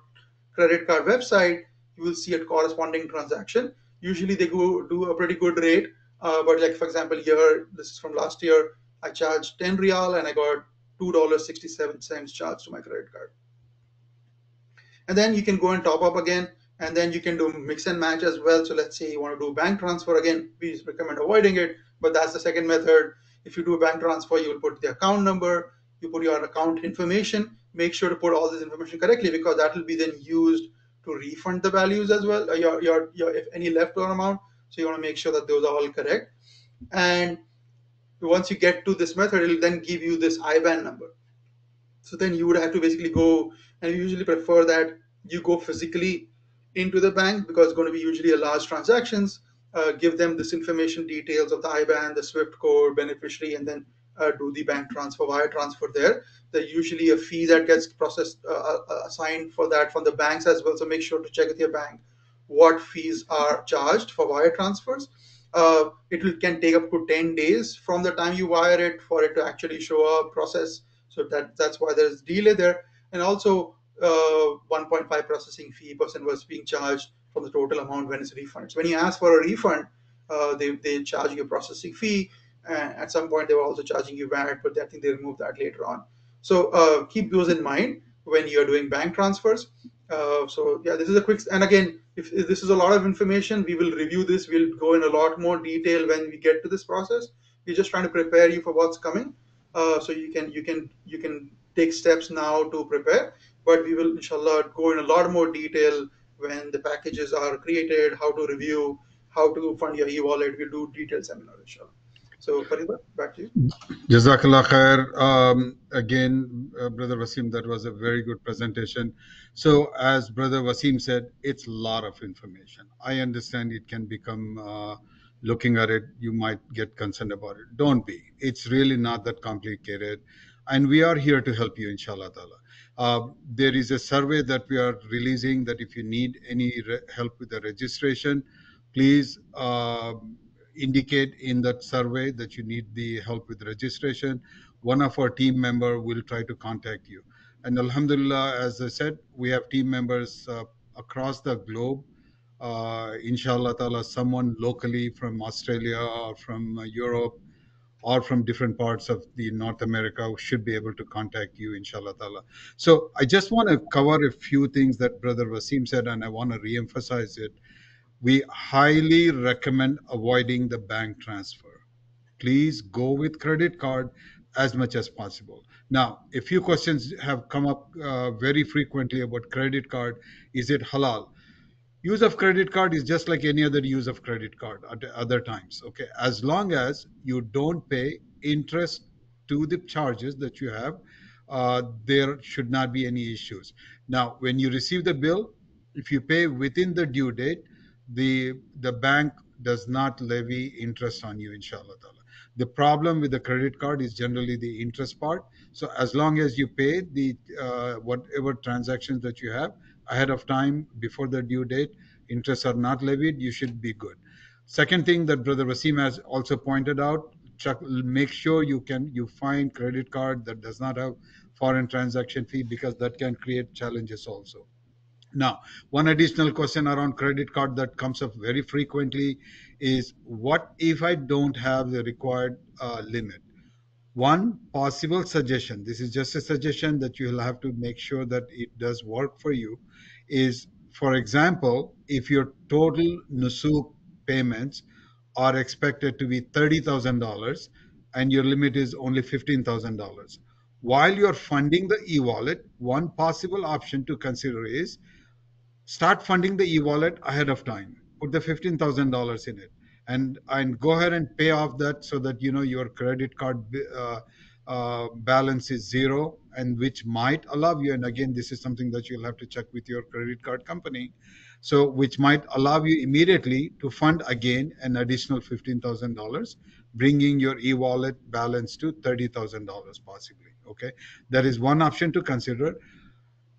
credit card website, you will see a corresponding transaction. Usually they do a pretty good rate, but like for example here, this is from last year, I charged 10 Riyal and I got $2.67 charged to my credit card. And then you can go and top up again, and then you can do mix and match as well. So let's say you want to do bank transfer. Again, we recommend avoiding it, but that's the second method. If you do a bank transfer, you will put the account number, you put your account information. Make sure to put all this information correctly, because that will be then used to refund the values as well, your if any leftover amount. So you want to make sure that those are all correct. And once you get to this method, it will then give you this IBAN number. So then you would have to basically go, and we usually prefer that you go physically into the bank, because it's going to be usually a large transactions. Give them this information, details of the IBAN, the SWIFT code, beneficiary, and then do the bank transfer, wire transfer there. There's usually a fee that gets processed, assigned for that from the banks as well. So make sure to check with your bank what fees are charged for wire transfers. Can take up to 10 days from the time you wire it for it to actually show up, process. So that's why there's delay there. And also 1.5 processing fee person was being charged from the total amount when it's refunded. So when you ask for a refund, they charge you a processing fee. And at some point they were also charging you VAT, but I think they removed that later on. So keep those in mind when you're doing bank transfers. So yeah, this is a quick, and again, if this is a lot of information, we will review this. We'll go in a lot more detail when we get to this process. We're just trying to prepare you for what's coming. So you can take steps now to prepare, but we will inshallah go in a lot more detail when the packages are created, how to review, how to fund your e-wallet. We'll do detailed seminar inshallah. So Fariba, back to you. Jazakallah khair. Again, Brother Wasim, that was a very good presentation. So as Brother Wasim said, it's a lot of information. I understand it can become, looking at it, you might get concerned about it. Don't be. It's really not that complicated. And we are here to help you, inshallah ta'ala. There is a survey that we are releasing that if you need any help with the registration, please indicate in that survey that you need the help with registration. One of our team member will try to contact you. And alhamdulillah, as I said, we have team members across the globe. Inshallah ta'ala, someone locally from Australia or from Europe or from different parts of the North America should be able to contact you, inshallah ta'ala. So I just want to cover a few things that Brother Wasim said, and I want to re-emphasize it. We highly recommend avoiding the bank transfer. Please go with credit card as much as possible. Now, a few questions have come up very frequently about credit card. Is it halal? Use of credit card is just like any other use of credit card at other times. Okay, as long as you don't pay interest to the charges that you have, there should not be any issues. Now, when you receive the bill, if you pay within the due date, the bank does not levy interest on you, inshallah ta'ala. The problem with the credit card is generally the interest part. So as long as you pay the whatever transactions that you have ahead of time before the due date, interests are not levied, you should be good. Second thing that Brother Wasim has also pointed out, make sure you find credit card that does not have foreign transaction fee, because that can create challenges also. Now, one additional question around credit card that comes up very frequently is, what if I don't have the required limit? One possible suggestion, this is just a suggestion that you'll have to make sure that it does work for you, is, for example, if your total nusuk payments are expected to be $30,000 and your limit is only $15,000. While you're funding the e-wallet, one possible option to consider is start funding the e-wallet ahead of time. Put the $15,000 in it, and go ahead and pay off that, so that your credit card balance is zero, and which might allow you. And again, this is something that you'll have to check with your credit card company. So which might allow you immediately to fund again an additional $15,000, bringing your e-wallet balance to $30,000 possibly. Okay, that is one option to consider.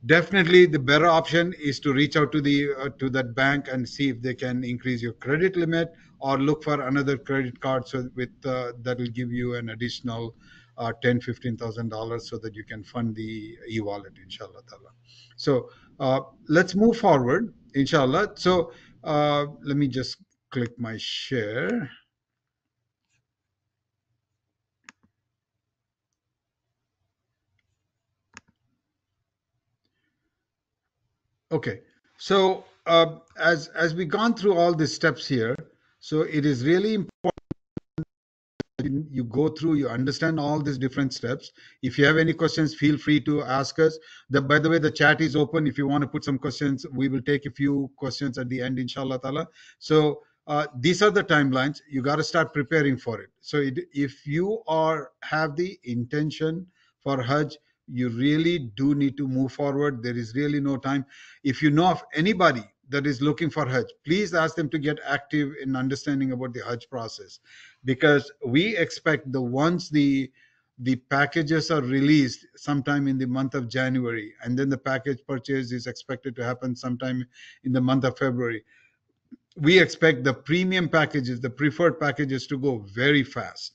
Definitely, the better option is to reach out to the to that bank and see if they can increase your credit limit, or look for another credit card so with that will give you an additional $10,000-15,000 so that you can fund the e-wallet, inshallah ta'ala. So let's move forward, inshallah. So let me just click my share. Okay, so as we gone through all the steps here, so it is really important you go through, you understand all these different steps. If you have any questions, feel free to ask us. By the way, the chat is open. If you want to put some questions, we will take a few questions at the end, inshallah ta'ala. So these are the timelines. You got to start preparing for it. So if you have the intention for Hajj, you really do need to move forward. There is really no time. If you know of anybody that is looking for Hajj, please ask them to get active in understanding about the Hajj process, because we expect once the packages are released sometime in the month of January, and then the package purchase is expected to happen sometime in the month of February. We expect the premium packages, the preferred packages, to go very fast.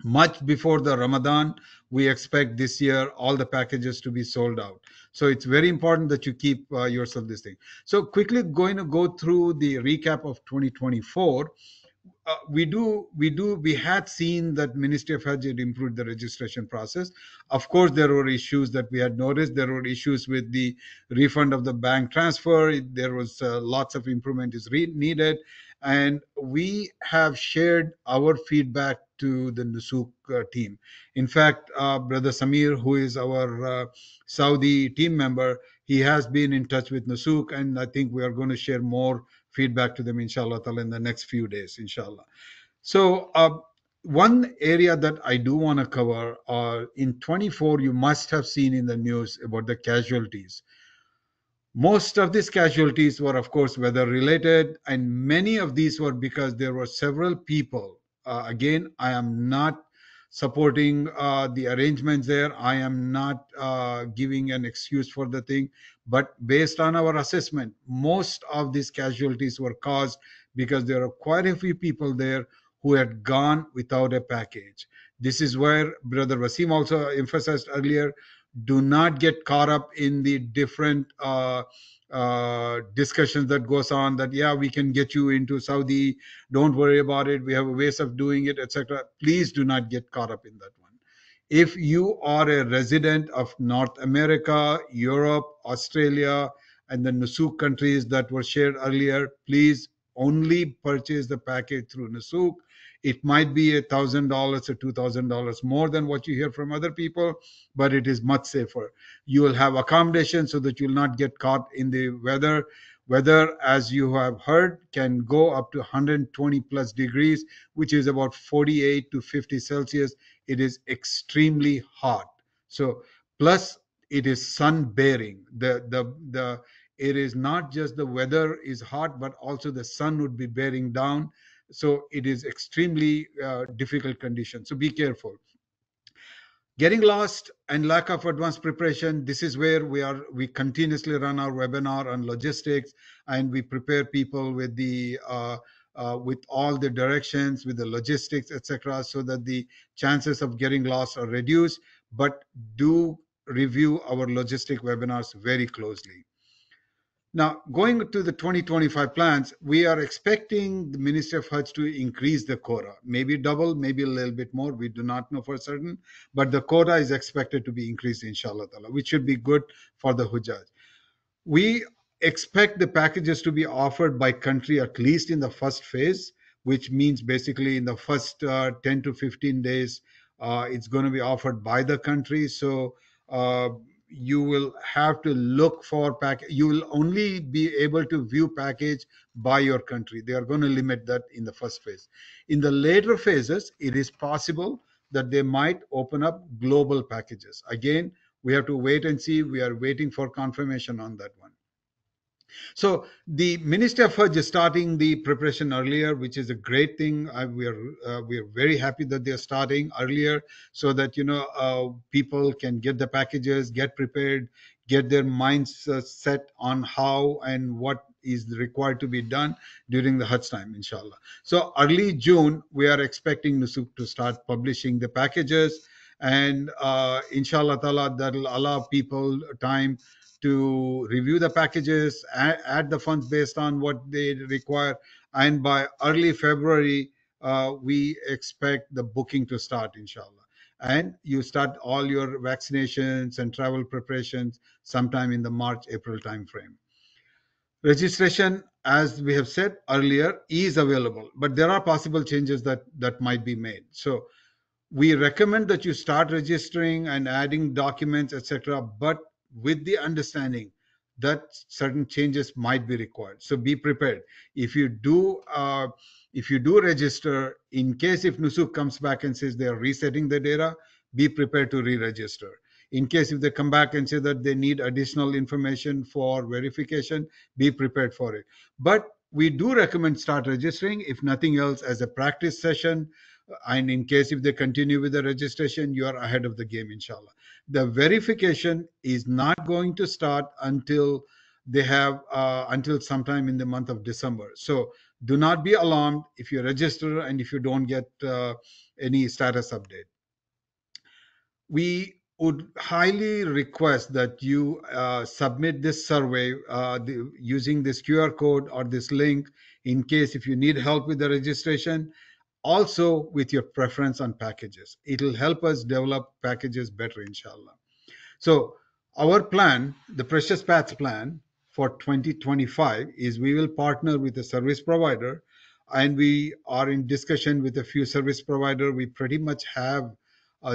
Much before the Ramadan, we expect this year all the packages to be sold out. So it's very important that you keep yourself this thing. So quickly going to go through the recap of 2024. We had seen that Ministry of Hajj had improved the registration process. Of course, there were issues that we had noticed. There were issues with the refund of the bank transfer. There was lots of improvement is needed, and we have shared our feedback to the Nusuk team. In fact, Brother Samir, who is our Saudi team member, he has been in touch with Nusuk, and I think we are going to share more feedback to them, inshallah ta'ala, in the next few days, inshallah. So one area that I do want to cover, in 24, you must have seen in the news about the casualties. Most of these casualties were, of course, weather related, and many of these were because there were several people. Again, I am not supporting the arrangements there. I am not giving an excuse for the thing. But based on our assessment, most of these casualties were caused because there are quite a few people there who had gone without a package. This is where Brother Wasim also emphasized earlier. Do not get caught up in the different discussions that goes on, that yeah, we can get you into Saudi, don't worry about it, we have ways of doing it, etc. Please do not get caught up in that one. If you are a resident of North America, Europe, Australia, and the Nusuk countries that were shared earlier, please only purchase the package through Nusuk. It might be $1,000 or $2,000 more than what you hear from other people, but it is much safer. You will have accommodation so that you will not get caught in the weather. Weather, as you have heard, can go up to 120 plus degrees, which is about 48 to 50 Celsius. It is extremely hot. So, plus it is sun bearing. It is not just the weather is hot, but also the sun would be bearing down. So it is extremely difficult condition. So be careful. Getting lost and lack of advanced preparation, this is where we continuously run our webinar on logistics, and we prepare people with with all the directions, with the logistics, etc., so that the chances of getting lost are reduced. But do review our logistic webinars very closely. Now, going to the 2025 plans, we are expecting the Ministry of Hajj to increase the quota, maybe double, maybe a little bit more. We do not know for certain, but the quota is expected to be increased, inshallah ta'ala, which should be good for the Hujjaj. We expect the packages to be offered by country at least in the first phase, which means basically in the first 10 to 15 days, it's going to be offered by the country. So you will have to look for you will only be able to view package by your country. They are going to limit that in the first phase. In the later phases, it is possible that they might open up global packages. Again, we have to wait and see. We are waiting for confirmation on that one. So the Ministry of Hajj is starting the preparation earlier, which is a great thing. We are very happy that they are starting earlier, so that people can get the packages, get prepared, get their minds set on how and what is required to be done during the Hajj time, inshallah. So early June, we are expecting Nusuk to start publishing the packages, and inshallah ta'ala, that will allow people time to review the packages, add the funds based on what they require, and by early February, we expect the booking to start, inshallah. And you start all your vaccinations and travel preparations sometime in the March-April timeframe. Registration, as we have said earlier, is available, but there are possible changes that might be made. So we recommend that you start registering and adding documents, etc., but with the understanding that certain changes might be required. So be prepared. If you do register, in case if Nusuk comes back and says they are resetting the data, be prepared to re-register. In case if they come back and say that they need additional information for verification, be prepared for it. But we do recommend start registering, if nothing else, as a practice session. And in case if they continue with the registration, you are ahead of the game, inshallah. The verification is not going to start until they have until sometime in the month of December. So do not be alarmed if you register and if you don't get any status update. We would highly request that you submit this survey using this QR code or this link, in case if you need help with the registration, also with your preference on packages. It will help us develop packages better, inshallah. So our plan, the Precious Paths plan for 2025, is we will partner with a service provider, and we are in discussion with a few service provider. We pretty much have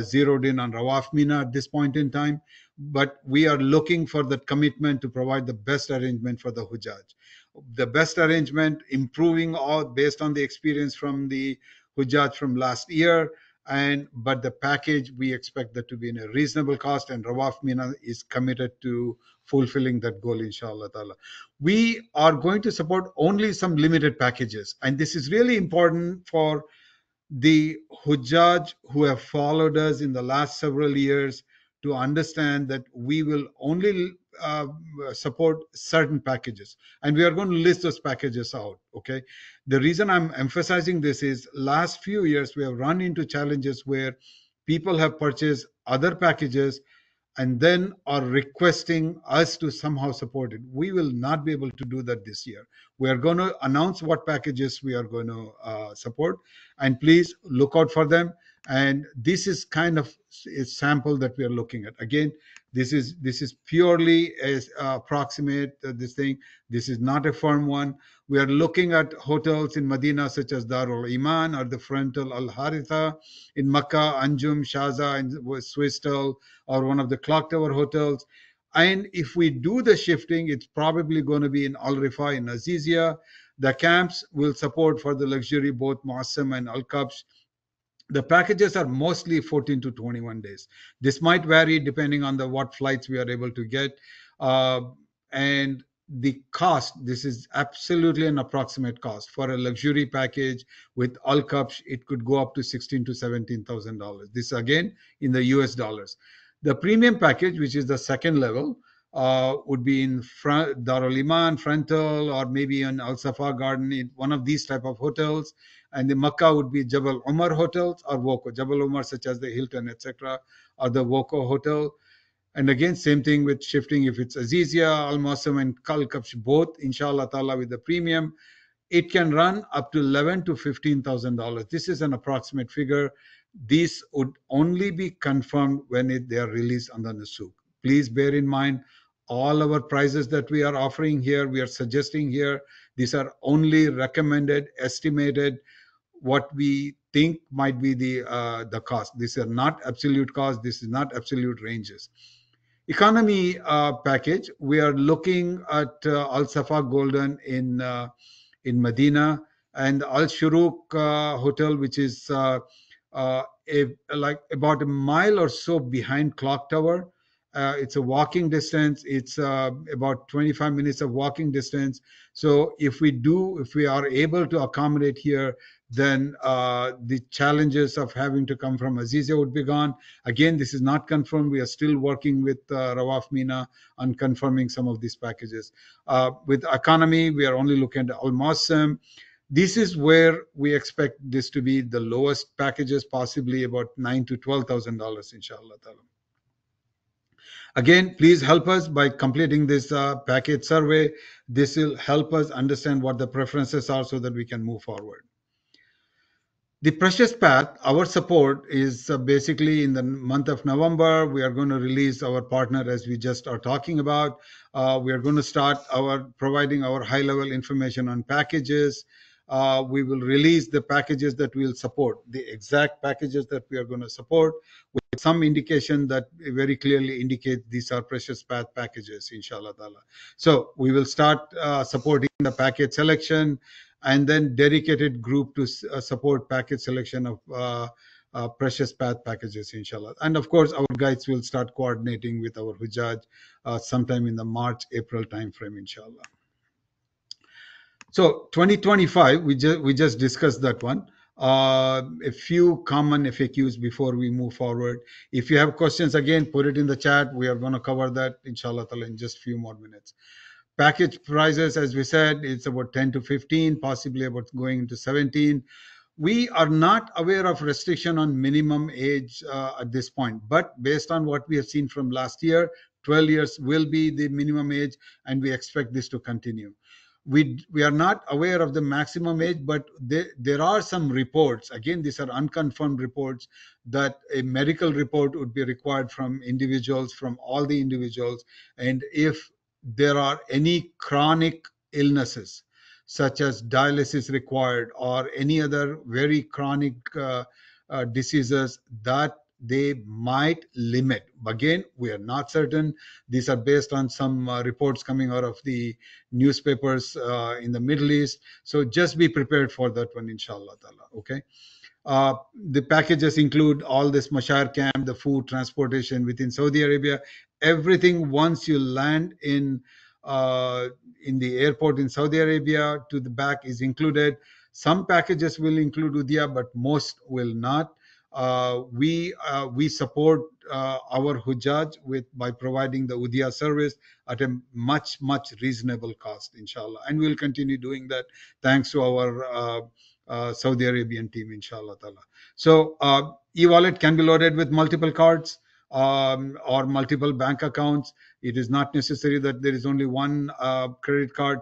zeroed in on Rawaf Mina at this point in time, but we are looking for that commitment to provide the best arrangement for the Hujjaj. The best arrangement, improving all based on the experience from the Hujjaj from last year, but the package, we expect that to be in a reasonable cost, and Rawaf Mina is committed to fulfilling that goal, inshallah ta'ala. We are going to support only some limited packages, and this is really important for the Hujjaj who have followed us in the last several years to understand that we will only support certain packages, and we are going to list those packages out. Okay, the reason I'm emphasizing this is last few years we have run into challenges where people have purchased other packages and then are requesting us to somehow support it. We will not be able to do that this year. We are going to announce what packages we are going to support, and please look out for them. And this is kind of a sample that we are looking at. Again, this is purely as approximate this thing. This is not a firm one. We are looking at hotels in Medina such as Darul Iman or the Frontal Al Haritha, in Makkah, Anjum, Shaza, and Swistal, or one of the clock tower hotels. And if we do the shifting, it's probably going to be in Al Rifa in Azizia. The camps will support for the luxury, both Muassam and Al Qabsh. The packages are mostly 14 to 21 days. This might vary depending on what flights we are able to get. And the cost, this is absolutely an approximate cost. For a luxury package with Al Qabsh, it could go up to $16,000 to $17,000. This again in the US dollars. The premium package, which is the second level, would be in Darul Iman, Frontal, or maybe in Al Safa Garden, in one of these type of hotels. And the Makkah would be Jabal Umar hotels or Woko. Jabal Umar, such as the Hilton, etc., or the Woko hotel. And again, same thing with shifting. If it's Azizia, Al Muassam, and Al Qabsh, both, inshallah ta'ala, with the premium, it can run up to $11,000 to $15,000. This is an approximate figure. These would only be confirmed when they are released on the Nusuk. Please bear in mind, all our prices that we are offering here, we are suggesting here, these are only recommended, estimated, what we think might be the cost. These are not absolute cost. This is not absolute ranges. Economy package, we are looking at Al Safa Golden in Medina, and Al Shuruk hotel, which is like about a mile or so behind Clock Tower, It's a walking distance. It's about 25 minutes of walking distance. So if we are able to accommodate here, then the challenges of having to come from Azizia would be gone. Again, this is not confirmed. We are still working with Rawaf Mina on confirming some of these packages. With economy, we are only looking at Al Mawsim. This is where we expect this to be the lowest packages, possibly about $9,000 to $12,000, inshallah. Again, please help us by completing this package survey. This will help us understand what the preferences are so that we can move forward. The Precious Path, our support is basically in the month of November. We are going to release our partner, as we just are talking about. We are going to start providing our high-level information on packages. We will release the packages that we'll support, the exact packages that we are going to support, with some indication that very clearly indicate these are Precious Path packages, inshallah ta'ala. So we will start supporting the package selection, and then dedicated group to support package selection of Precious Path packages, inshallah. And of course, our guides will start coordinating with our Hujjaj sometime in the March-April timeframe, inshallah. So 2025, we just discussed that one. A few common FAQs before we move forward. If you have questions, again, put it in the chat. We are going to cover that, inshallah ta'ala, in just a few more minutes. Package prices, as we said, it's about 10 to 15, possibly about going into 17. We are not aware of restriction on minimum age at this point, but based on what we have seen from last year, 12 years will be the minimum age, and we expect this to continue. We are not aware of the maximum age, but there are some reports, again, these are unconfirmed reports, that a medical report would be required from individuals, from all the individuals, and if there are any chronic illnesses, such as dialysis required or any other very chronic diseases, that they might limit. Again, we are not certain. These are based on some reports coming out of the newspapers in the Middle East. So just be prepared for that one, inshallah ta'ala. Okay. The packages include all this mashar camp, the food, transportation within Saudi Arabia, everything once you land in the airport in Saudi Arabia to the back is included. Some packages will include Udiyah, but most will not. We support our Hujjaj by providing the Udiyah service at a much reasonable cost, inshallah, and we'll continue doing that thanks to our Saudi Arabian team, inshallah ta'ala. So e-wallet can be loaded with multiple cards or multiple bank accounts. It is not necessary that there is only one credit card,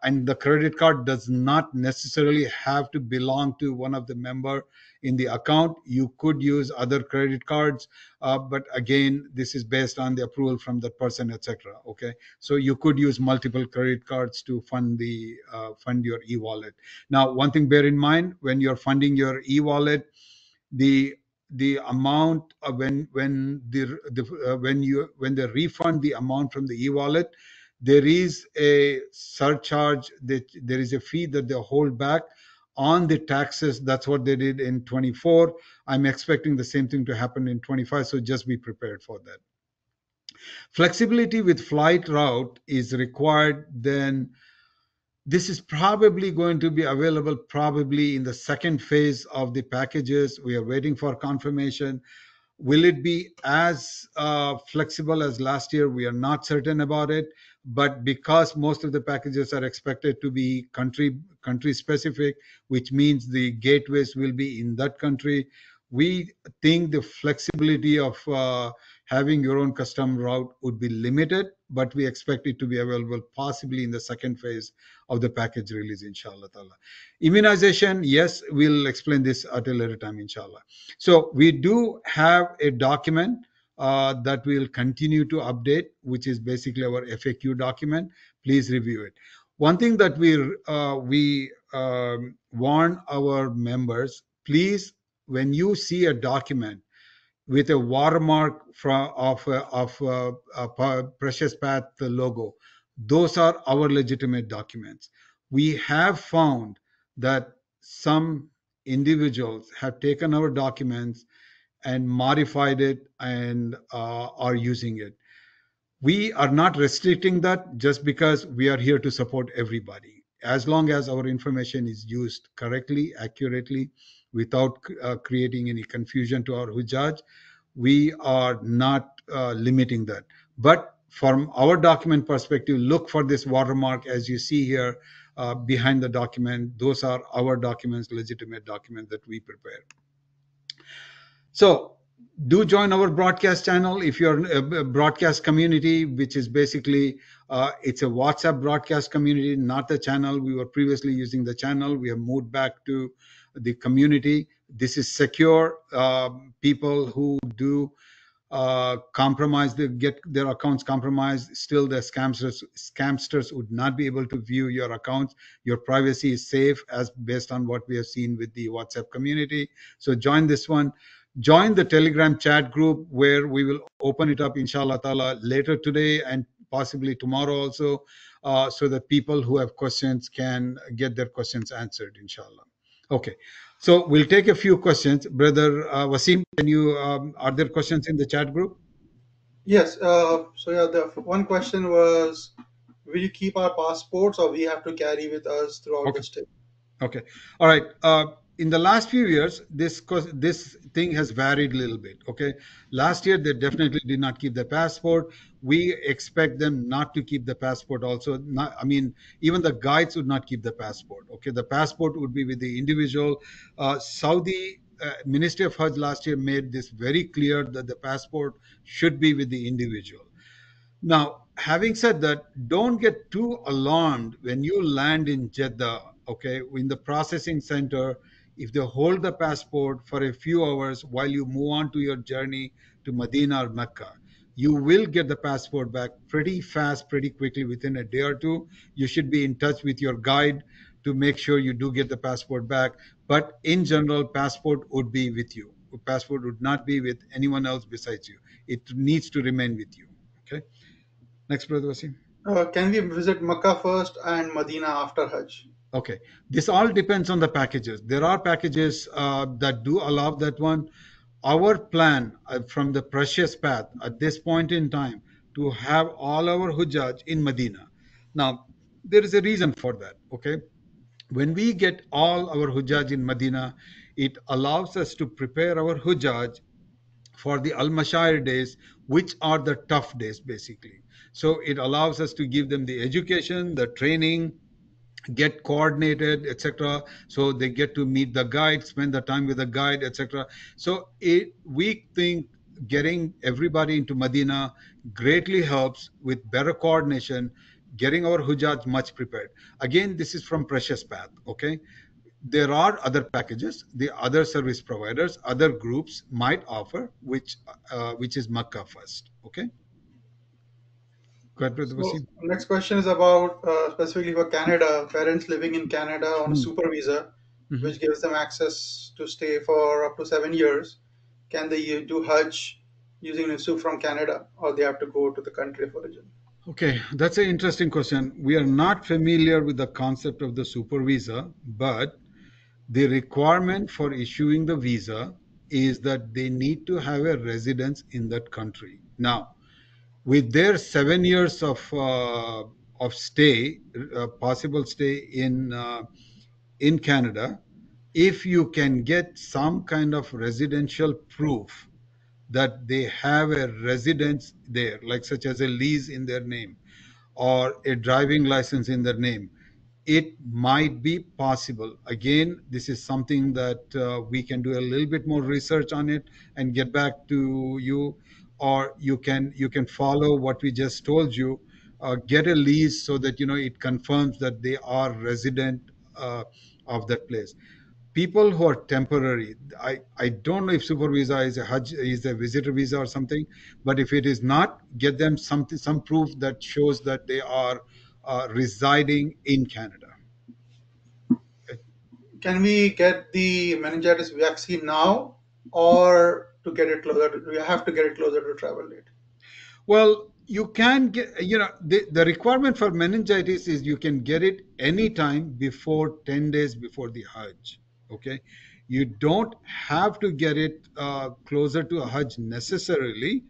and the credit card does not necessarily have to belong to one of the member in the account. You could use other credit cards, but again, this is based on the approval from the person, etc. Okay, so you could use multiple credit cards to fund your e-wallet. Now, one thing bear in mind when you're funding your e-wallet, the amount when they refund the amount from the e-wallet, there is a surcharge, that there is a fee that they hold back on the taxes. That's what they did in 24. I'm expecting the same thing to happen in 25, so just be prepared for that. Flexibility with flight route is required. Then this is probably going to be available probably in the second phase of the packages. We are waiting for confirmation. Will it be as flexible as last year? We are not certain about it, but because most of the packages are expected to be country specific, which means the gateways will be in that country, we think the flexibility of having your own custom route would be limited, but we expect it to be available possibly in the second phase of the package release, inshallah ta'ala. Immunization, yes, we'll explain this at a later time, inshallah. So we do have a document that we'll continue to update, which is basically our FAQ document. Please review it. One thing that we warn our members, please, when you see a document with a watermark of Precious Path logo, those are our legitimate documents. We have found that some individuals have taken our documents and modified it and are using it. We are not restricting that just because we are here to support everybody. As long as our information is used correctly, accurately, without creating any confusion to our hujjaj, we are not limiting that. But from our document perspective, look for this watermark as you see here behind the document. Those are our documents, legitimate documents that we prepare. So do join our broadcast channel if you're a broadcast community, which is basically it's a WhatsApp broadcast community, not the channel. We were previously using the channel. We have moved back to the community. This is secure. People who do compromise, they get their accounts compromised, still the scamsters would not be able to view your accounts. Your privacy is safe as based on what we have seen with the WhatsApp community. So join this one. Join the Telegram chat group where we will open it up inshallah ta'ala later today and possibly tomorrow also, so that people who have questions can get their questions answered inshallah. Okay, so we'll take a few questions. Brother Wasim, can you are there questions in the chat group? Yes. So yeah, the one question was, will you keep our passports or we have to carry with us throughout Okay. the stay? Okay. All right. In the last few years, this thing has varied a little bit. Okay. Last year, they definitely did not keep the passport. We expect them not to keep the passport also. Not, I mean, even the guides would not keep the passport. Okay. The passport would be with the individual. Saudi Ministry of Hajj last year made this very clear that the passport should be with the individual. Now, having said that, don't get too alarmed when you land in Jeddah, okay, in the processing center. If they hold the passport for a few hours while you move on to your journey to Medina or Mecca, you will get the passport back pretty fast, pretty quickly, within a day or two. You should be in touch with your guide to make sure you do get the passport back. But in general, passport would be with you. Passport would not be with anyone else besides you. It needs to remain with you. Okay. Next, Brother Wasim. Can we visit Makkah first and Medina after Hajj? Okay. This all depends on the packages. There are packages that do allow that one. Our plan from the precious path at this point in time to have all our hujjaj in Medina. Now, there is a reason for that. Okay. When we get all our hujjaj in Medina, it allows us to prepare our hujjaj for the al-mashair days, which are the tough days basically. So it allows us to give them the education, the training, get coordinated, etc. So they get to meet the guide, spend the time with the guide, etc. So we think getting everybody into Medina greatly helps with better coordination, getting our hujjaj much prepared. Again, this is from Precious Path. Okay. There are other packages, the other service providers, other groups might offer, which is Makkah first. Okay. Go ahead, Brother So Wasim. next question is about specifically for Canada, parents living in Canada on a super visa, Mhm. which gives them access to stay for up to 7 years. Can they do Hajj using a soup from Canada, or they have to go to the country of origin? Okay, that's an interesting question. We are not familiar with the concept of the super visa, but the requirement for issuing the visa is that they need to have a residence in that country. Now, with their 7 years of stay, possible stay in Canada, if you can get some kind of residential proof that they have a residence there, like such as a lease in their name or a driving license in their name, it might be possible. Again, this is something that we can do a little bit more research on it and get back to you, or you can follow what we just told you. Get a lease so that it confirms that they are resident of that place. People who are temporary, I don't know if super visa is a Hajj, is a visitor visa or something, but if it is not, get them some proof that shows that they are residing in Canada. Okay. Can we get the meningitis vaccine now, or to get it closer? Do we have to get it closer to travel date? Well, you can get, the requirement for meningitis is you can get it anytime before 10 days before the Hajj. Okay. You don't have to get it closer to a Hajj necessarily.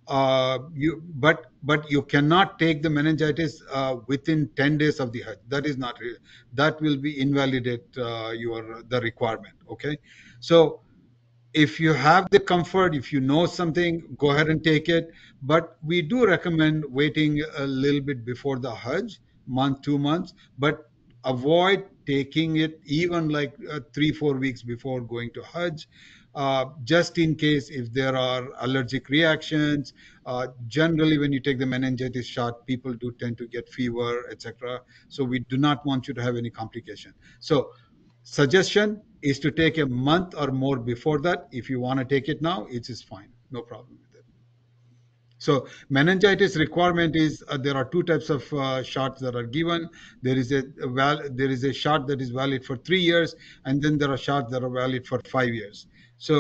But you cannot take the meningitis within 10 days of the Hajj. That is not real. That will be invalidate the requirement. Okay, so if you have the comfort, if you know something, go ahead and take it. But we do recommend waiting a little bit before the Hajj, month, 2 months, but avoid taking it even like 3 4 weeks before going to Hajj, just in case if there are allergic reactions. Generally, when you take the meningitis shot, people do tend to get fever, etc. So we do not want you to have any complication. So suggestion is to take a month or more before that. If you want to take it now, it is fine, no problem with it. So meningitis requirement is there are two types of shots that are given. There is a shot that is valid for 3 years, and then there are shots that are valid for 5 years. So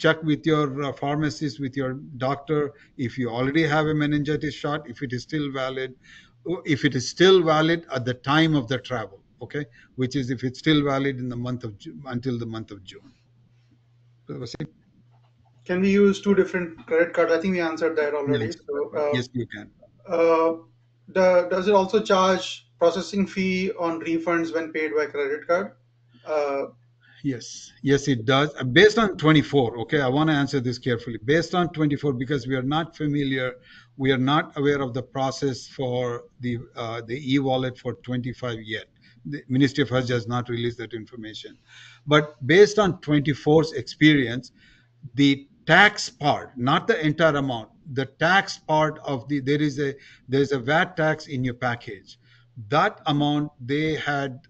check with your pharmacist, with your doctor, if you already have a meningitis shot, if it is still valid, at the time of the travel. Okay, which is if it's still valid in the month of until the month of June. Can we use two different credit cards? I think we answered that already. Yes, So, yes, you can. uh, does it also charge processing fee on refunds when paid by credit card? Uh, Yes, it does. Based on 24, okay, I want to answer this carefully. Based on 24, because we are not familiar, we are not aware of the process for the e-wallet for 25 yet. The Ministry of Hajj has not released that information. But based on 24's experience, the tax part, not the entire amount, the tax part of there's a VAT tax in your package. That amount they had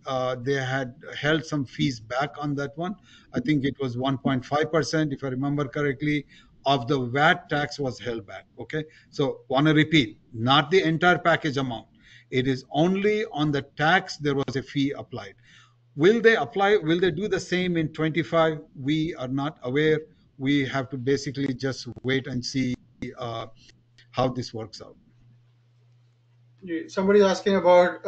held some fees back on that one. I think it was 1.5%, if I remember correctly, of the VAT tax was held back. Okay, so want to repeat, not the entire package amount. It is only on the tax there was a fee applied. Will they do the same in 25? We are not aware. We have to basically just wait and see how this works out. Somebody's asking about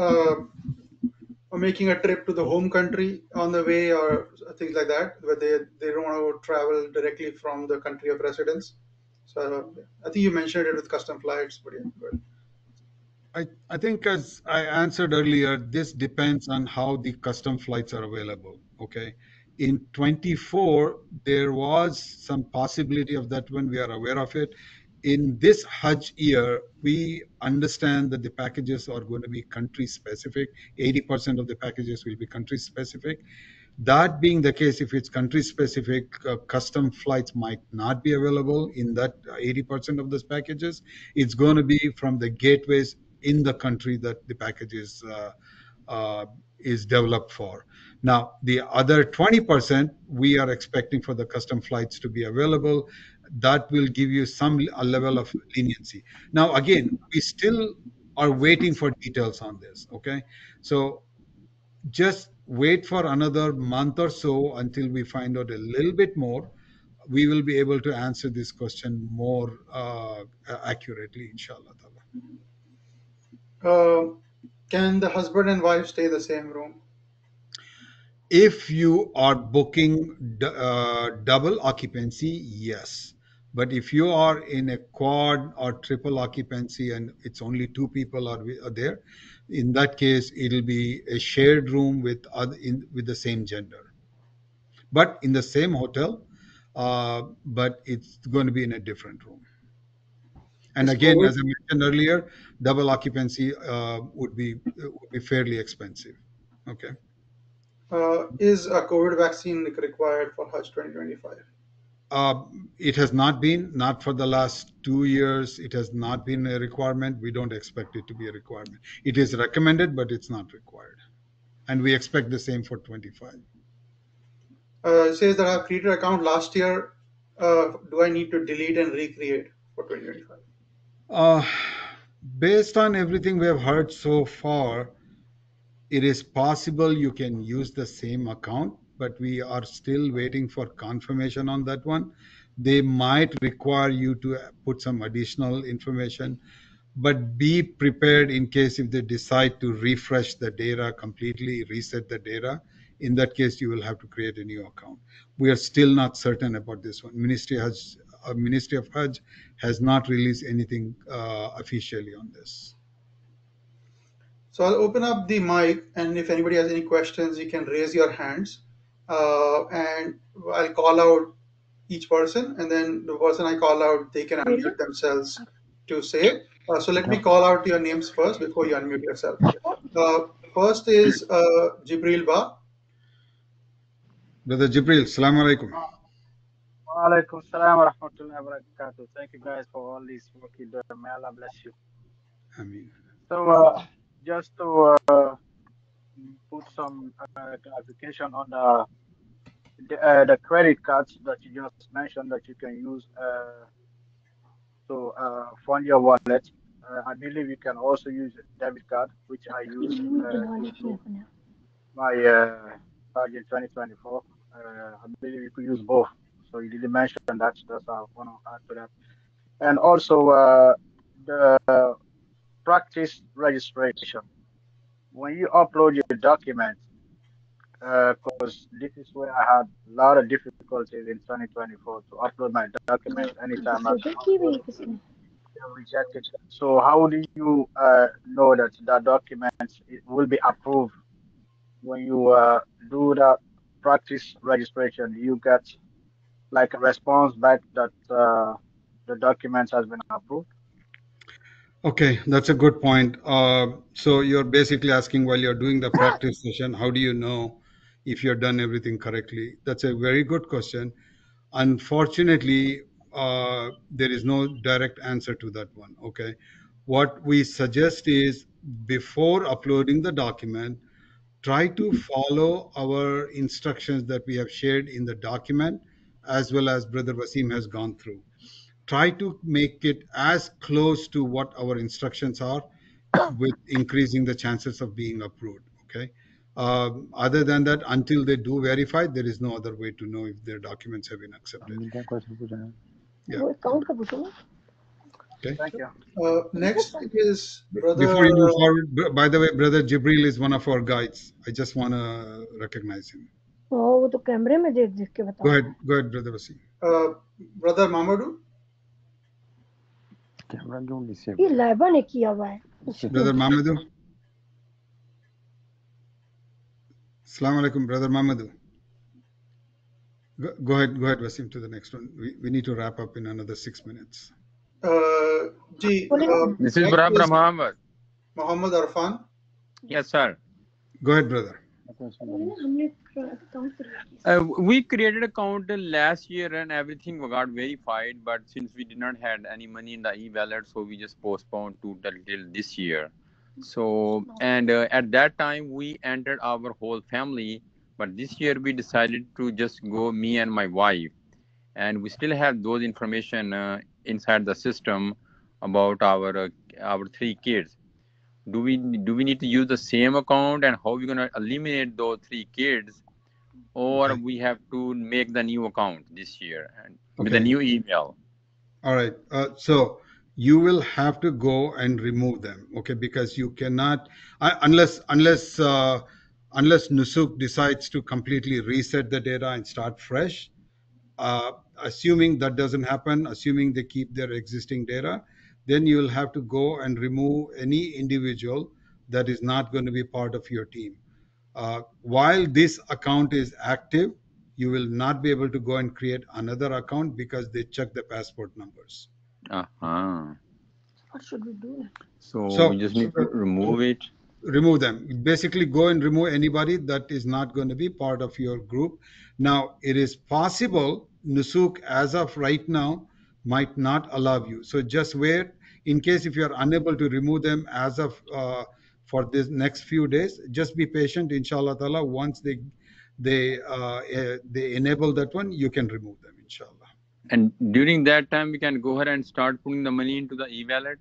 making a trip to the home country on the way or things like that, where they don't want to travel directly from the country of residence. So I think you mentioned it with custom flights, but yeah, good. I think, as I answered earlier, this depends on how the custom flights are available. Okay. In 24, there was some possibility of that when we are aware of it. In this Hajj year, we understand that the packages are going to be country specific. 80% of the packages will be country specific. That being the case, if it's country specific, custom flights might not be available in that 80% of those packages. It's going to be from the gateways in the country that the package is developed for. Now, the other 20%, we are expecting for the custom flights to be available. That will give you some level of leniency. Now, again, we still are waiting for details on this. Okay, so just wait for another month or so until we find out a little bit more. We will be able to answer this question more accurately, inshallah. Can the husband and wife stay in the same room? If you are booking double occupancy, yes. But if you are in a quad or triple occupancy and it's only two people are there, in that case, it'll be a shared room with with the same gender, but in the same hotel, but it's going to be in a different room. And Is again, COVID, as I mentioned earlier, double occupancy would be fairly expensive. Okay. is a COVID vaccine required for Hajj 2025? It has not been, not for the last 2 years. It has not been a requirement. We don't expect it to be a requirement. It is recommended, but it's not required. And we expect the same for 25. It says that I have created an account last year. Do I need to delete and recreate for 2025? Uh, Based on everything we have heard so far, it is possible you can use the same account, but we are still waiting for confirmation on that one. They might require you to put some additional information, but be prepared in case if they decide to refresh the data completely, reset the data. In that case, you will have to create a new account. We are still not certain about this one. Ministry of Hajj has not released anything officially on this. So I'll open up the mic, and if anybody has any questions, you can raise your hands, and I'll call out each person, and then the person I call out, they can unmute themselves to say. So let me call out your names first before you unmute yourself. First is Jibril Ba. Brother Jibril, Assalamu alaikum. Walaikum salam wa rahmatullahi wa barakatuh. Thank you guys for all this work you do. May Allah bless you. Ameen. So just to put some clarification on the credit cards that you just mentioned that you can use to fund your wallet. I believe you can also use a debit card, which I use to my Hajj in 2024. I believe you could use both. So you didn't mention that. That's I want to add to that. And also the practice registration. When you upload your documents, because this is where I had a lot of difficulties in 2024 to upload my documents anytime I rejected. So how do you know that the documents will be approved when you do the practice registration? Do you get like a response back that the documents has been approved? Okay, that's a good point. So you're basically asking while you're doing the practice session, how do you know if you've done everything correctly? That's a very good question. Unfortunately, there is no direct answer to that one. Okay, what we suggest is before uploading the document, try to follow our instructions that we have shared in the document, as well as Brother Wasim has gone through. Try to make it as close to what our instructions are, with increasing the chances of being approved. Okay. Other than that, until they do verify, there is no other way to know if their documents have been accepted. Yeah. Okay. Thank you. Next is Brother. Before you move forward, by the way, Brother Jibril is one of our guides. I just want to recognize him. वो तो कैमरे में देख देख के बताओ. Go ahead, Brother Wasim. Brother Mamadou. ये लाइबा ने किया हुआ है. Brother Mamadou. Assalamu alaikum, Brother Mamadou. Go ahead, Wasim, to the next one. We need to wrap up in another 6 minutes. This is Brother Muhammad. Muhammad Arfan. Yes, sir. Go ahead, brother. We created an account last year and everything got verified, but since we did not have any money in the e-wallet, so we just postponed to till this year. So, and at that time we entered our whole family, but this year we decided to just go me and my wife, and we still have those information inside the system about our 3 kids. Do we need to use the same account, and how are we going to eliminate those 3 kids, or Okay. we have to make the new account this year and with Okay. the new email? All right. So you will have to go and remove them, okay? Because you cannot, unless Nusuk decides to completely reset the data and start fresh. Assuming that doesn't happen, assuming they keep their existing data, then you will have to go and remove any individual that is not going to be part of your team. While this account is active, you will not be able to go and create another account because they check the passport numbers. What should we do? So we just need to remove it. Remove them. Basically, go and remove anybody that is not going to be part of your group. Now, it is possible Nusuk, as of right now, might not allow you. So just wait. In case if you are unable to remove them as of for this next few days, just be patient. Inshallah ta'ala, once they enable that one, you can remove them, inshallah. And during that time, we can go ahead and start putting the money into the e-wallet?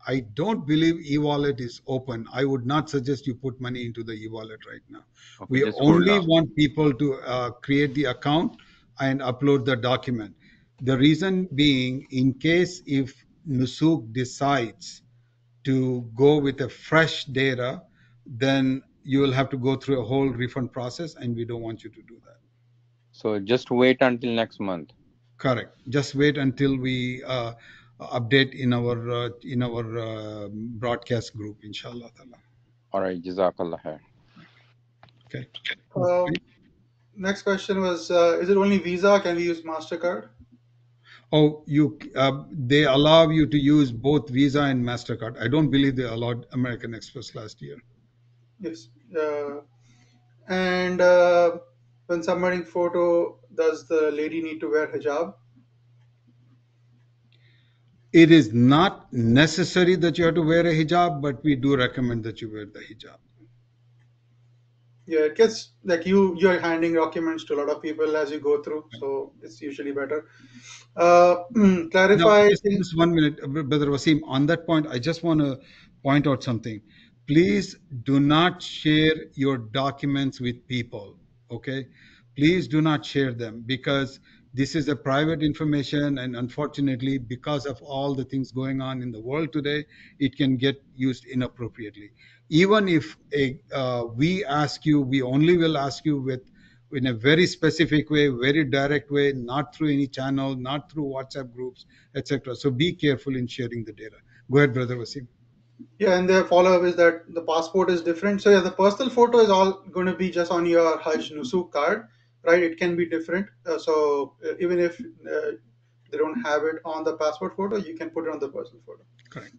I don't believe e-wallet is open. I would not suggest you put money into the e-wallet right now. Okay, We just hold only on. want people to create the account and upload the document. The reason being, in case if Nusuk decides to go with a fresh data, then you will have to go through a whole refund process, and we don't want you to do that. So just wait until next month. Correct. Just wait until we update in our broadcast group, inshallah ta'ala. All right, Jazakallah khair. Okay. Next question was, is it only Visa? Can we use MasterCard? Oh, they allow you to use both Visa and MasterCard. I don't believe they allowed American Express last year. Yes. And when submitting photo, does the lady need to wear hijab? It is not necessary that you have to wear a hijab, but we do recommend that you wear the hijab. Yeah, it gets like you're handing documents to a lot of people as you go through, so it's usually better. Clarify. Now, just 1 minute, Brother Wasim. On that point, I just want to point out something. Please do not share your documents with people. Okay, please do not share them, because this is a private information, and unfortunately, because of all the things going on in the world today, it can get used inappropriately. Even if we ask you, we only will ask you in a very specific way, very direct way, not through any channel, not through WhatsApp groups, etc. So be careful in sharing the data. Go ahead, Brother Wasim. Yeah, and the follow-up is that the passport is different. So yeah, the personal photo is all going to be just on your Hajj Nusuk card, right? It can be different. So even if they don't have it on the passport photo, you can put it on the personal photo. Correct.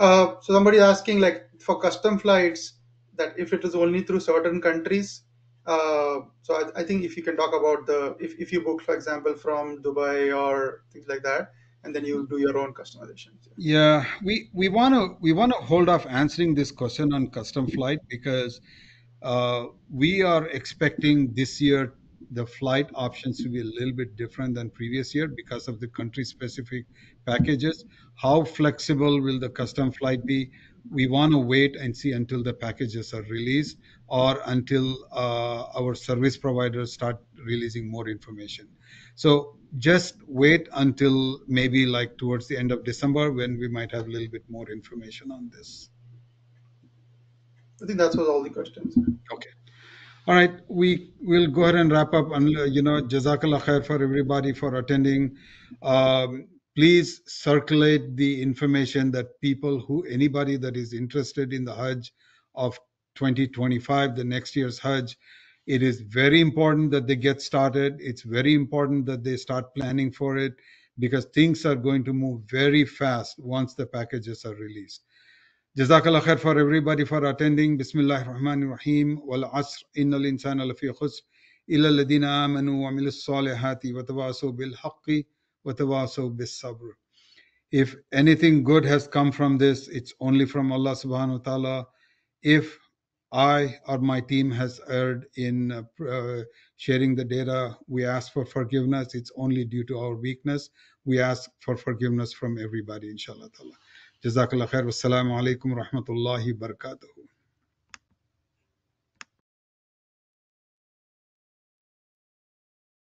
So somebody asking, like, for custom flights, that if it is only through certain countries. So I think if you can talk about if you book, for example, from Dubai or things like that, and then you do your own customizations. Yeah, we want to hold off answering this question on custom flight, because we are expecting this year the flight options to be a little bit different than previous year because of the country specific packages. How flexible will the custom flight be? We want to wait and see until the packages are released, or until our service providers start releasing more information. So just wait until maybe like towards the end of December, when we might have a little bit more information on this. I think that was all the questions. Okay. All right, we will go ahead and wrap up. And Jazakallah khair for everybody for attending. Please circulate the information that anybody that is interested in the Hajj of 2025, the next year's Hajj. It is very important that they get started. It's very important that they start planning for it, because things are going to move very fast once the packages are released. Jazakallah khair for everybody for attending. Bismillahir Rahmanir Rahim. Wal asr innal insana lafi khusr illa alladhina amanu wa amilus salihati wa tawasaw bil haqqi wa tawasaw bis sabr. If anything good has come from this, it's only from Allah subhanahu wa ta'ala. If I or my team has erred in sharing the data, we ask for forgiveness. It's only due to our weakness. We ask for forgiveness from everybody, inshallah ta'ala. Jazakallah khair. Wassalamu alaikum wa rahmatullahi wa barakatuh.